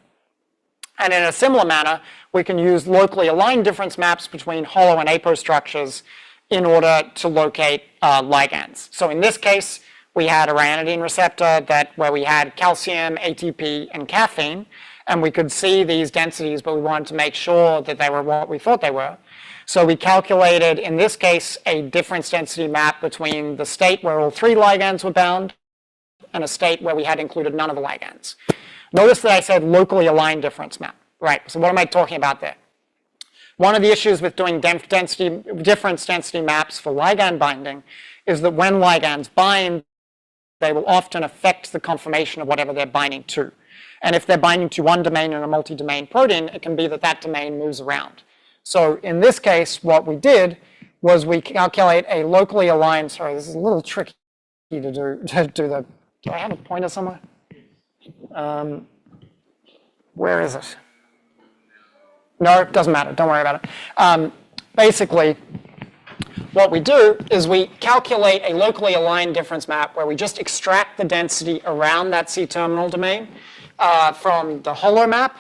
And in a similar manner, we can use locally aligned difference maps between holo and apo structures in order to locate ligands. So in this case, we had a ryanodine receptor where we had calcium, ATP, and caffeine, and we could see these densities, but we wanted to make sure that they were what we thought they were. So we calculated, in this case, a difference density map between the state where all 3 ligands were bound and a state where we had included none of the ligands. Notice that I said locally aligned difference map. Right, so what am I talking about there? One of the issues with doing difference density maps for ligand binding is that when ligands bind, they will often affect the conformation of whatever they're binding to. And if they're binding to one domain in a multi-domain protein, it can be that that domain moves around. So in this case, what we did was we calculate a locally aligned, sorry, this is a little tricky to do, do I have a pointer somewhere? Where is it? No, it doesn't matter, don't worry about it. Basically, what we do is we calculate a locally aligned difference map where we just extract the density around that C-terminal domain from the holo map,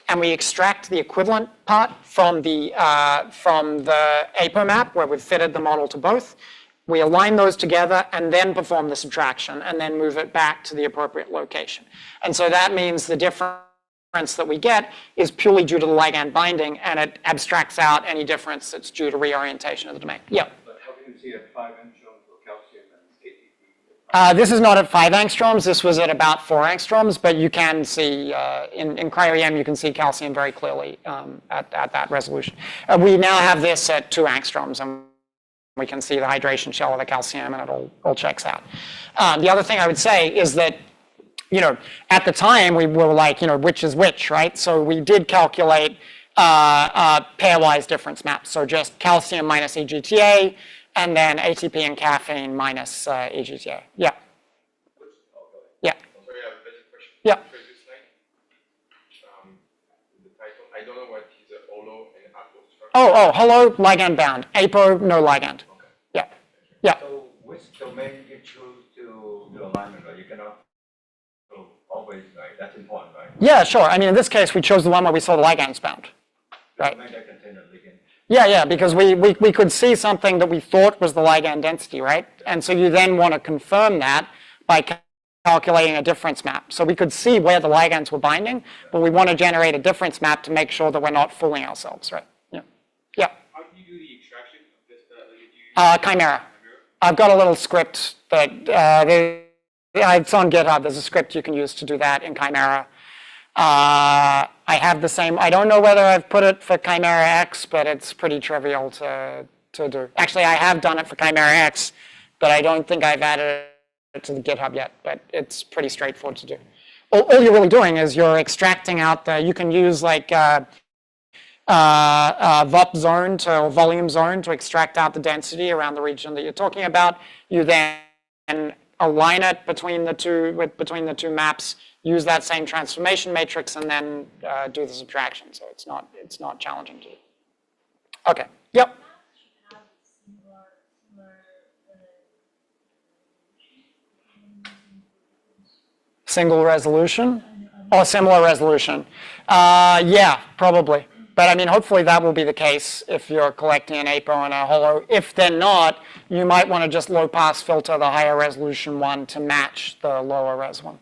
and we extract the equivalent part from the apo map where we've fitted the model to both. We align those together and then perform the subtraction and then move it back to the appropriate location. And so that means the difference that we get is purely due to the ligand binding, and it abstracts out any difference that's due to reorientation of the domain. Yeah? But how can you see at 5 angstroms for calcium and ATP? This is not at 5 angstroms. This was at about 4 angstroms, but you can see, in cryoEM, you can see calcium very clearly at that resolution. We now have this at 2 angstroms, and we can see the hydration shell of the calcium, and it all checks out. The other thing I would say is that, you know, at the time we were like, you know, which is which, right? So we did calculate pairwise difference maps. So just calcium minus EGTA, and then ATP and caffeine minus EGTA. Yeah. Yeah. Sorry, I have a basic question. Yeah. Previous slide. The title, I don't know what is a holo hollow, ligand bound. Apo, no ligand. Yeah. Yeah. So which domain you choose to do alignment, right? You cannot always, right? That's important, right? Yeah, sure. I mean, in this case, we chose the one where we saw the ligands bound. Right. Domain that contain a ligand. Yeah, because we could see something that we thought was the ligand density, right? And so you then want to confirm that by calculating a difference map. So we could see where the ligands were binding, but we want to generate a difference map to make sure that we're not fooling ourselves, right? Yeah. Yeah. How do you do the extraction of this? Like, do you Chimera. I've got a little script that it's on GitHub. There's a script you can use to do that in Chimera. I have the same. I don't know whether I've put it for Chimera X, but it's pretty trivial to do. Actually, I have done it for Chimera X, but I don't think I've added it to the GitHub yet. But it's pretty straightforward to do. All you're really doing is you're extracting out the. You can use like VOP zone or volume zone to extract out the density around the region that you're talking about. You then align it between the two maps. Use that same transformation matrix and then do the subtraction. So it's not challenging to do. Okay. Yep. Single resolution or similar resolution. Yeah, probably. But I mean, hopefully that will be the case if you're collecting an APO and a holo. If they're not, you might want to just low pass filter the higher resolution one to match the lower res one.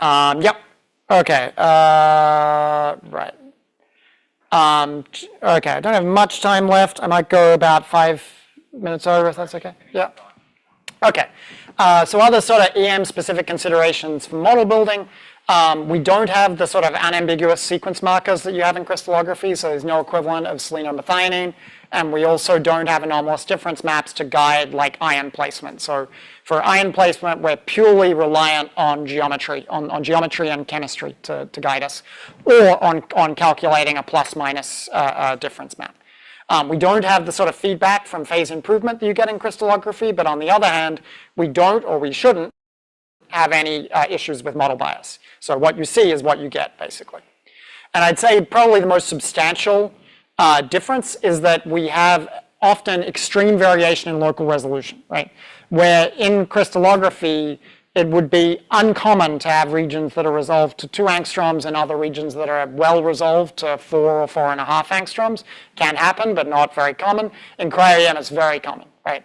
Yep. Okay. Right. Okay. I don't have much time left. I might go about 5 minutes over if that's okay. Yeah. Okay. So other sort of EM-specific considerations for model building. We don't have the sort of unambiguous sequence markers that you have in crystallography, so there's no equivalent of selenomethionine. And we also don't have anomalous difference maps to guide like ion placement. So for ion placement, we're purely reliant on geometry, on geometry and chemistry to guide us, or on calculating a plus-minus difference map. We don't have the sort of feedback from phase improvement that you get in crystallography, but on the other hand, we don't, or we shouldn't, have any issues with model bias. So what you see is what you get, basically. And I'd say probably the most substantial difference is that we have often extreme variation in local resolution, right? Where in crystallography, it would be uncommon to have regions that are resolved to 2 angstroms and other regions that are well resolved to 4 or 4.5 angstroms. Can happen, but not very common. In cryoEM, it's very common, right?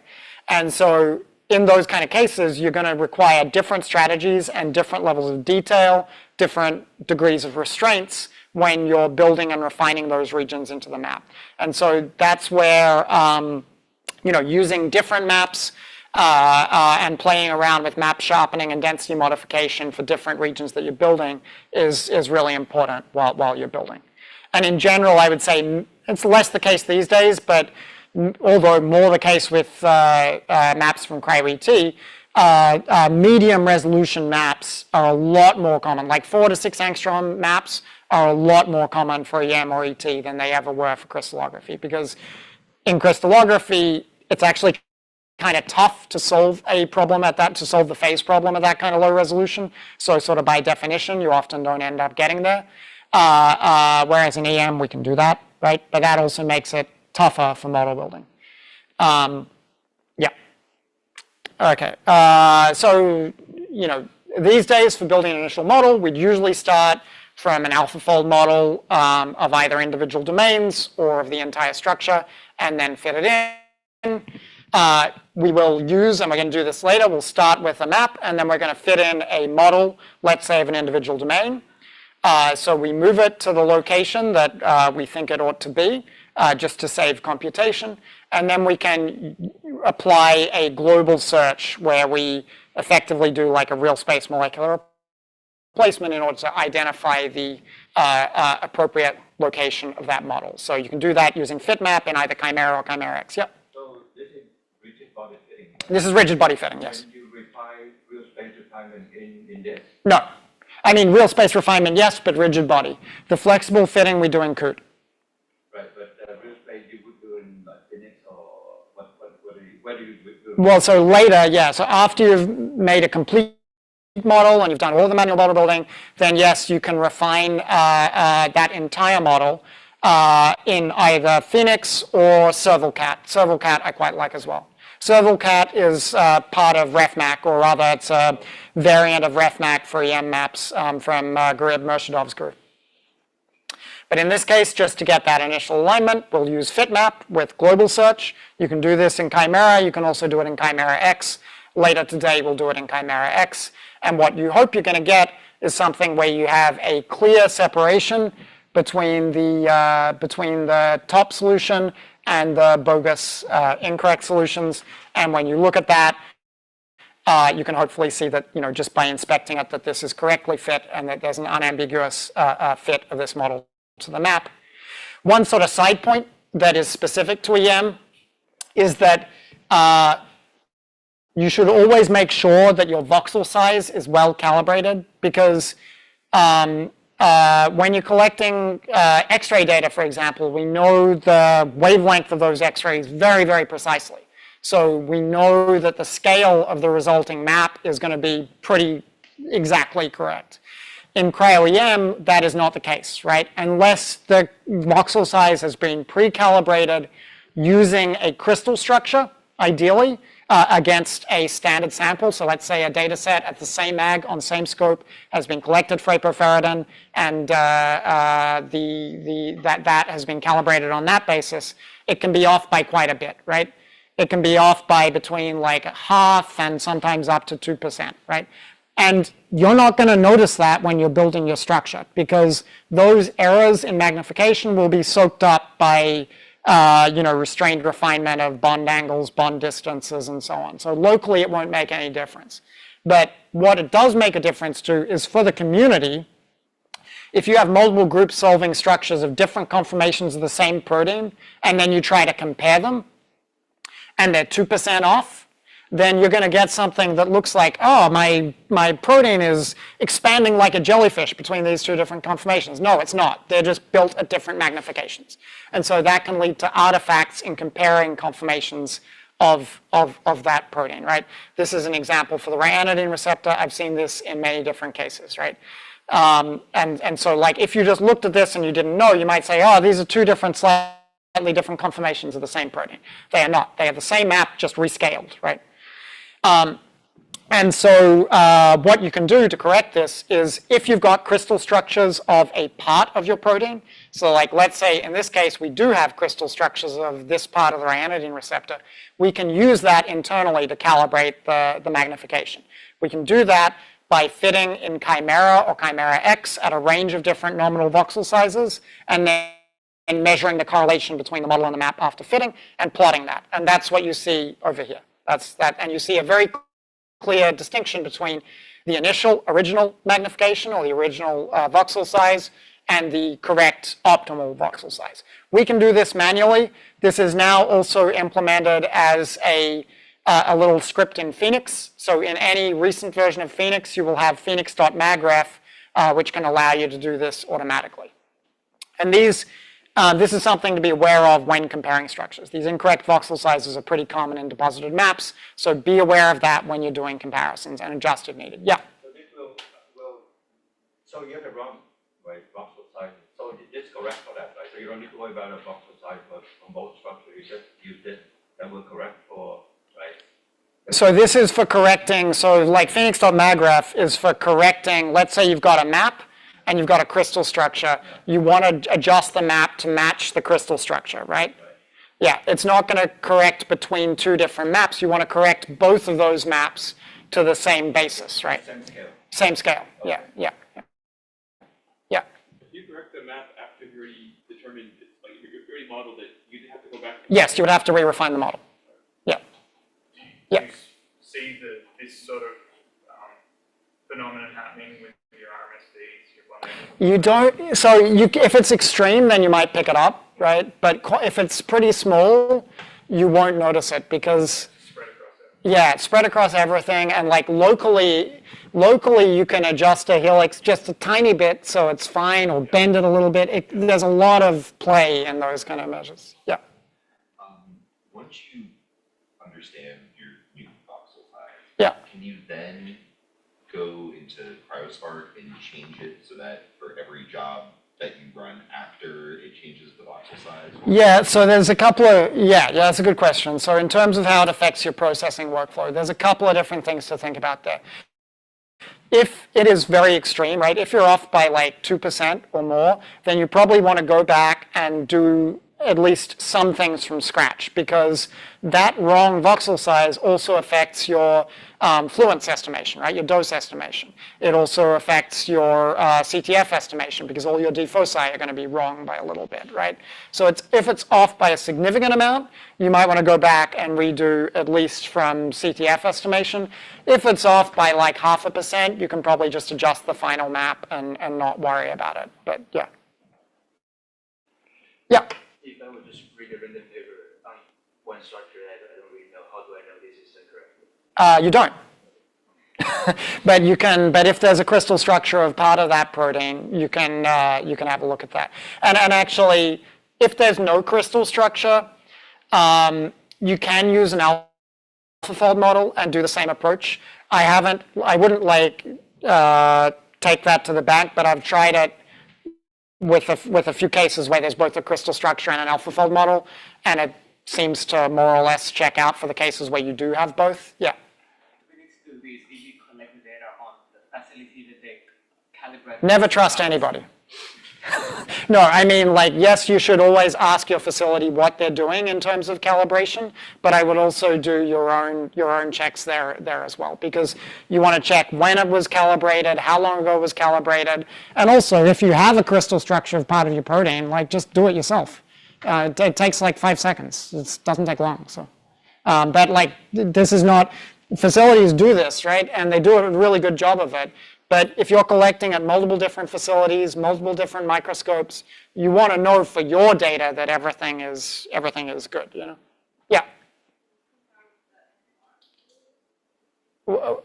And so in those kind of cases, you're going to require different strategies and different levels of detail, different degrees of restraints when you're building and refining those regions into the map. And so that's where, using different maps and playing around with map sharpening and density modification for different regions that you're building is really important while you're building. And in general, I would say it's less the case these days, but although more the case with maps from cryoET, medium resolution maps are a lot more common. Like 4 to 6 angstrom maps are a lot more common for EM or ET than they ever were for crystallography, because in crystallography, it's actually kind of tough to solve to solve the phase problem at that kind of low resolution. So sort of by definition, you often don't end up getting there. Whereas in EM, we can do that, right? But that also makes it tougher for model building. Yeah. Okay. So, these days for building an initial model, we'd usually start from an AlphaFold model of either individual domains or of the entire structure, and then fit it in. We will use, and we're going to do this later, we'll start with a map, and then we're going to fit in a model, let's say, of an individual domain. So we move it to the location that we think it ought to be, just to save computation. And then we can apply a global search where we effectively do like a real space molecular placement in order to identify the appropriate location of that model. So you can do that using FitMap in either Chimera or Chimera X. Yep. So this is rigid body fitting. This is rigid body fitting, yes. And you refine real space refinement in this? No. I mean, real space refinement, yes, but rigid body. The flexible fitting we do in COOT. Right, but real space you would do in like Phoenix or where do you do? Well, so later, yeah. So after you've made a complete model and you've done all the manual model building, then yes, you can refine that entire model in either Phoenix or ServalCat. ServalCat I quite like as well. ServalCat is part of RefMac, or rather it's a variant of RefMac for EM maps from Garib Murshidov's group. But in this case, just to get that initial alignment, we'll use FitMap with global search. You can do this in Chimera. You can also do it in Chimera X. Later today, we'll do it in Chimera X. And what you hope you're going to get is something where you have a clear separation between the top solution and the bogus incorrect solutions. And when you look at that, you can hopefully see that, just by inspecting it, that this is correctly fit and that there's an unambiguous fit of this model to the map. One sort of side point that is specific to EM is that you should always make sure that your voxel size is well calibrated, because when you're collecting X-ray data, for example, we know the wavelength of those X-rays very, very precisely. So we know that the scale of the resulting map is going to be pretty exactly correct. In cryoEM, that is not the case, right? Unless the voxel size has been pre-calibrated using a crystal structure, ideally, against a standard sample. So let's say a data set at the same mag on same scope has been collected for apoferritin, and that has been calibrated on that basis. It can be off by quite a bit, right? It can be off by between like half and sometimes up to 2%, right? And you're not going to notice that when you're building your structure, because those errors in magnification will be soaked up by restrained refinement of bond angles, bond distances, and so on. So locally, it won't make any difference. But what it does make a difference to is for the community. If you have multiple groups solving structures of different conformations of the same protein, and then you try to compare them, and they're 2% off, then you're going to get something that looks like, oh, my protein is expanding like a jellyfish between these two different conformations. No, it's not. They're just built at different magnifications. And so that can lead to artifacts in comparing conformations of that protein, right? This is an example for the ryanodine receptor. I've seen this in many different cases, right? And so like if you just looked at this and you didn't know, you might say, oh, these are two different slightly different conformations of the same protein. They are not. They have the same map, just rescaled, right? And so what you can do to correct this is, if you've got crystal structures of a part of your protein, so like let's say in this case we do have crystal structures of this part of the ryanodine receptor, we can use that internally to calibrate the magnification. We can do that by fitting in Chimera or Chimera X at a range of different nominal voxel sizes, and then measuring the correlation between the model and the map after fitting and plotting that. And that's what you see over here. That's that, and you see a very clear distinction between the initial original magnification or the original voxel size and the correct optimal voxel size. We can do this manually. This is now also implemented as a little script in Phoenix. So in any recent version of Phoenix, you will have phoenix.magref, which can allow you to do this automatically. And this is something to be aware of when comparing structures. These incorrect voxel sizes are pretty common in deposited maps, so be aware of that when you're doing comparisons and adjust if needed. Yeah? So this will so you have the wrong voxel size. So it's correct for that, right? So you don't need to worry about a voxel size for both structures. You just use it, that will correct for, right? So this is for correcting, so like Phoenix.magref is for correcting, let's say you've got a map, and you've got a crystal structure, you want to adjust the map to match the crystal structure, right? Yeah, it's not going to correct between two different maps. You want to correct both of those maps to the same basis, right? Same scale. Same scale, Okay. yeah. If you correct the map after you already determined, like you already modeled it, you'd have to go back. Yes, you would have to re-refine the model. Yeah. Yeah. You see this sort of phenomenon happening with your RMSDs, your one. You don't, so if it's extreme, then you might pick it up, right? But if it's pretty small, you won't notice it because, Spread across everything. yeah, it's spread across everything, and like locally you can adjust a helix just a tiny bit so it's fine, or bend it a little bit. There's a lot of play in those kind of measures. Yeah. Once you understand your new voxel size, Yeah. can you then go into CryoSpark and change it so that for every job that you run after it changes the voxel size? Yeah, so there's a couple of, yeah, that's a good question. So in terms of how it affects your processing workflow, there's a couple of different things to think about there. If it is very extreme, right, if you're off by like 2% or more, then you probably want to go back and do at least some things from scratch, because that wrong voxel size also affects your fluence estimation, right, your dose estimation. It also affects your CTF estimation, because all your defoci are going to be wrong by a little bit, right? So if it's off by a significant amount, you might want to go back and redo at least from CTF estimation. If it's off by like 0.5%, you can probably just adjust the final map and not worry about it, but yeah. Yeah. If I would just read a random paper on one structure that I don't really know, how do I know this is incorrect? You don't. But you can. But if there's a crystal structure of part of that protein, you can have a look at that. And actually, if there's no crystal structure, you can use an AlphaFold model and do the same approach. I wouldn't like take that to the bank, but I've tried it with a few cases where there's both a crystal structure and an AlphaFold model, and it seems to more or less check out for the cases where you do have both. Yeah. We need to do this if you collect the data on the facility that they calibrate. Never trust anybody. No, I mean, like, yes, you should always ask your facility what they're doing in terms of calibration, but I would also do your own checks there as well, because you want to check when it was calibrated, how long ago it was calibrated, and also if you have a crystal structure of part of your protein, like, just do it yourself. It takes like 5 seconds. It doesn't take long. So, but like, this is not, facilities do this, right? And they do a really good job of it. But if you're collecting at multiple different facilities, multiple different microscopes, you want to know for your data that everything is good, you know? Yeah. NMR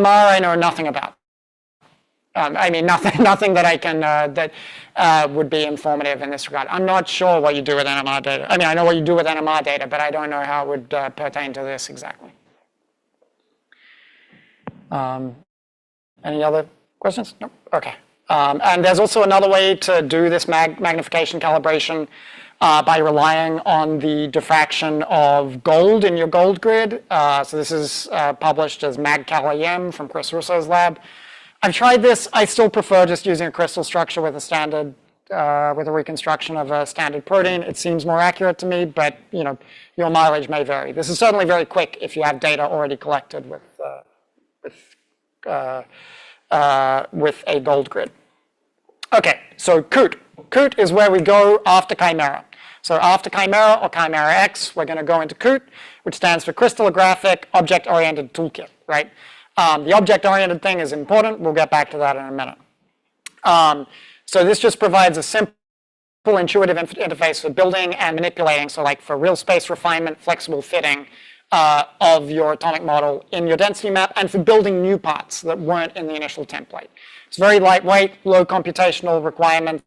I know nothing about. I mean, nothing that I can, that would be informative in this regard. I'm not sure what you do with NMR data. I mean, I know what you do with NMR data, but I don't know how it would pertain to this exactly. Any other questions? No? Okay. And there's also another way to do this magnification calibration by relying on the diffraction of gold in your gold grid. So this is published as cryoEM from Chris Russo's lab. I've tried this. I still prefer just using a crystal structure with a standard, with a reconstruction of a standard protein. It seems more accurate to me, but you know, your mileage may vary. This is certainly very quick if you have data already collected with a gold grid. Okay, so COOT. COOT is where we go after Chimera. So after Chimera or Chimera X, we're going to go into COOT, which stands for Crystallographic Object-Oriented Toolkit, right? The object-oriented thing is important. We'll get back to that in a minute. So this just provides a simple, intuitive interface for building and manipulating, so like for real space refinement, flexible fitting, of your atomic model in your density map, and for building new parts that weren't in the initial template. It's very lightweight, low computational requirements,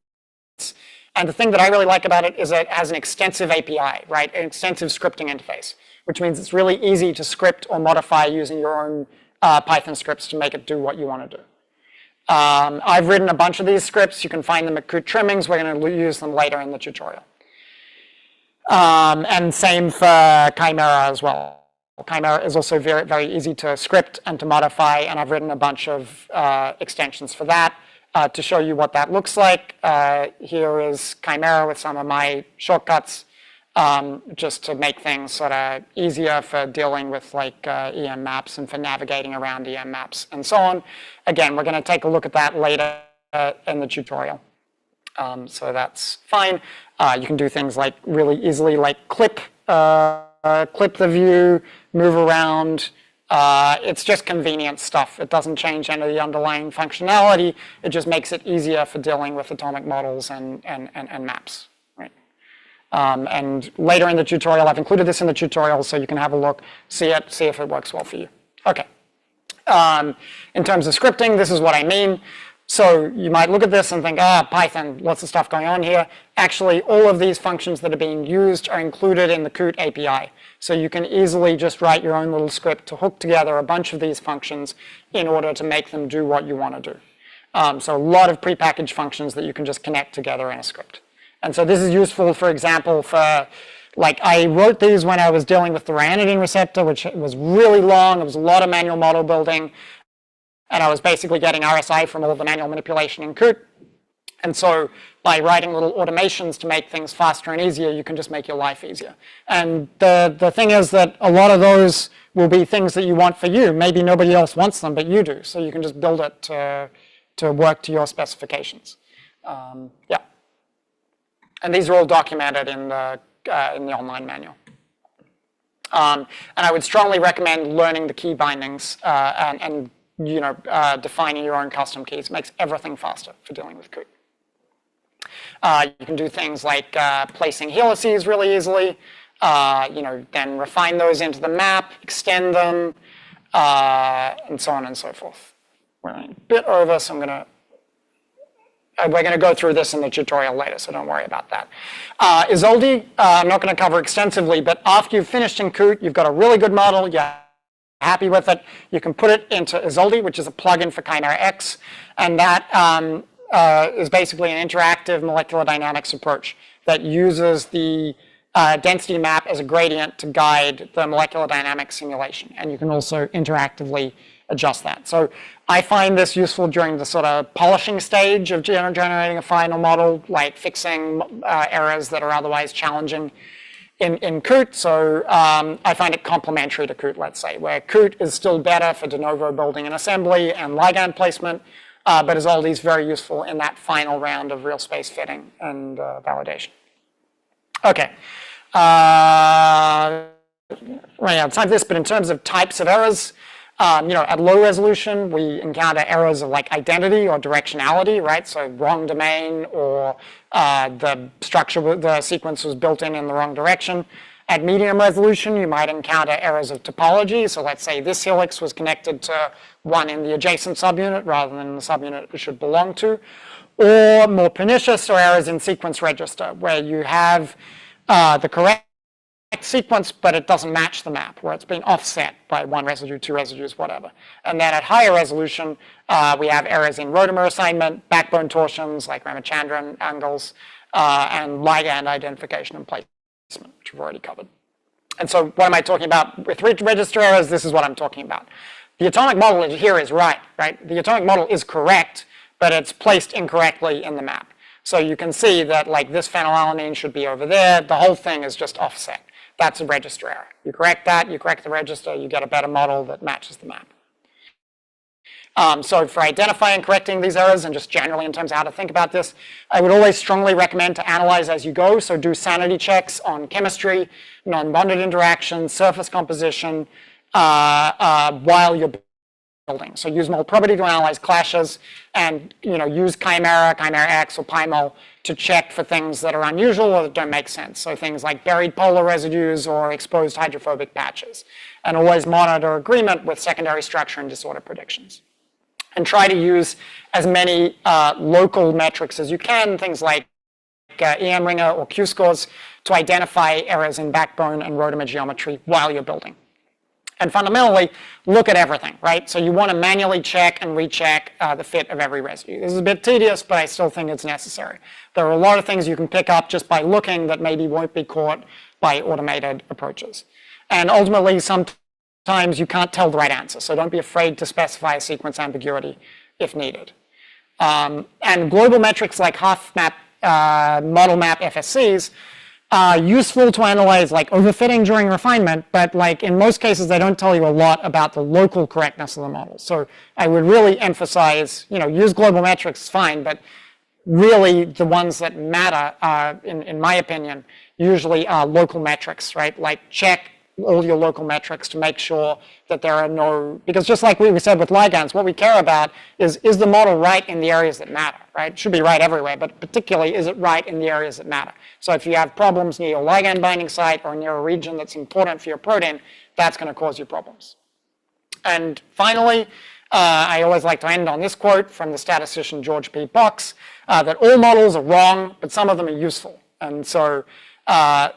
and the thing that I really like about it is that it has an extensive API, right? An extensive scripting interface, which means it's really easy to script or modify using your own Python scripts to make it do what you want to do. I've written a bunch of these scripts. You can find them at COOT Trimmings. We're going to use them later in the tutorial. And same for Chimera as well. Chimera is also very, very easy to script and to modify, and I've written a bunch of extensions for that to show you what that looks like. Here is Chimera with some of my shortcuts, just to make things sort of easier for dealing with like EM maps and for navigating around EM maps and so on. Again, we're going to take a look at that later in the tutorial. So that's fine. You can do things like really easily like clip the view, move around. It's just convenient stuff. It doesn't change any of the underlying functionality. It just makes it easier for dealing with atomic models and maps. Right? And later in the tutorial, I've included this in the tutorial so you can have a look, see if it works well for you. Okay. In terms of scripting, this is what I mean. So you might look at this and think, Python, lots of stuff going on here. Actually, all of these functions that are being used are included in the COOT API. So you can easily just write your own little script to hook together a bunch of these functions in order to make them do what you want to do. So a lot of prepackaged functions that you can just connect together in a script. And so this is useful, for example, for, like, I wrote these when I was dealing with the ryanodine receptor, which was really long. It was a lot of manual model building. And I was basically getting RSI from all the manual manipulation in COOT. And so by writing little automations to make things faster and easier, you can just make your life easier. And the thing is that a lot of those will be things that you want for you. Maybe nobody else wants them, but you do. So you can just build it to work to your specifications. Yeah. And these are all documented in the online manual. And I would strongly recommend learning the key bindings and defining your own custom keys. It makes everything faster for dealing with COOT. You can do things like placing helices really easily, then refine those into the map, extend them, and so on and so forth. We're a bit over, so we're going to go through this in the tutorial later, so don't worry about that. Isolde, I'm not going to cover extensively, but after you've finished in COOT, you've got a really good model, you're happy with it, you can put it into Isolde, which is a plugin for Chimera X, and that is basically an interactive molecular dynamics approach that uses the density map as a gradient to guide the molecular dynamics simulation. And you can also interactively adjust that. So I find this useful during the sort of polishing stage of generating a final model, like fixing errors that are otherwise challenging in COOT. So I find it complementary to COOT, let's say, where COOT is still better for de novo building and assembly and ligand placement, but Isolde is very useful in that final round of real space fitting and validation. Okay. Running out of time for this, but in terms of types of errors, at low resolution, we encounter errors of like identity or directionality, right? So wrong domain, or the structure, the sequence was built in the wrong direction. At medium resolution, you might encounter errors of topology. So let's say this helix was connected to one in the adjacent subunit rather than the subunit it should belong to. Or more pernicious are errors in sequence register, where you have the correct sequence, but it doesn't match the map, where it's being offset by one residue, two residues, whatever. And then at higher resolution, we have errors in rotamer assignment, backbone torsions like Ramachandran angles, and ligand identification and placement, which we've already covered. And so what am I talking about? With register errors, this is what I'm talking about. The atomic model here is right? The atomic model is correct, but it's placed incorrectly in the map. So you can see that like this phenylalanine should be over there. The whole thing is just offset. That's a register error. You correct that, you correct the register, you get a better model that matches the map. So for identifying and correcting these errors, and just generally in terms of how to think about this, I would always strongly recommend to analyze as you go. So do sanity checks on chemistry, non-bonded interactions, surface composition, while you're building. So use mole probability to analyze clashes, and use Chimera X, or PyMol to check for things that are unusual or that don't make sense. So things like buried polar residues or exposed hydrophobic patches. And always monitor agreement with secondary structure and disorder predictions. And try to use as many local metrics as you can, things like EM ringer or Q-scores, to identify errors in backbone and rotamer geometry while you're building. And fundamentally, look at everything, right? So you want to manually check and recheck the fit of every residue. This is a bit tedious, but I still think it's necessary. There are a lot of things you can pick up just by looking that maybe won't be caught by automated approaches. And ultimately, sometimes you can't tell the right answer, so don't be afraid to specify a sequence ambiguity if needed. And global metrics like half map, model map FSCs, useful to analyze like overfitting during refinement, but like in most cases they don't tell you a lot about the local correctness of the model. So I would really emphasize, use global metrics, fine, but really the ones that matter, in my opinion, usually are local metrics, right? Like check all your local metrics to make sure that there are no, because just like we said with ligands, what we care about is the model right in the areas that matter, right? It should be right everywhere, but particularly, is it right in the areas that matter? So if you have problems near your ligand binding site or near a region that's important for your protein, that's going to cause you problems. And finally, I always like to end on this quote from the statistician George P. Box, that all models are wrong, but some of them are useful. And so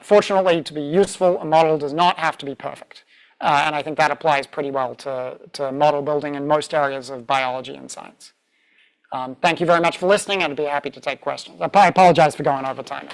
fortunately, to be useful, a model does not have to be perfect. And I think that applies pretty well to model building in most areas of biology and science. Thank you very much for listening, and I'd be happy to take questions. I apologize for going over time.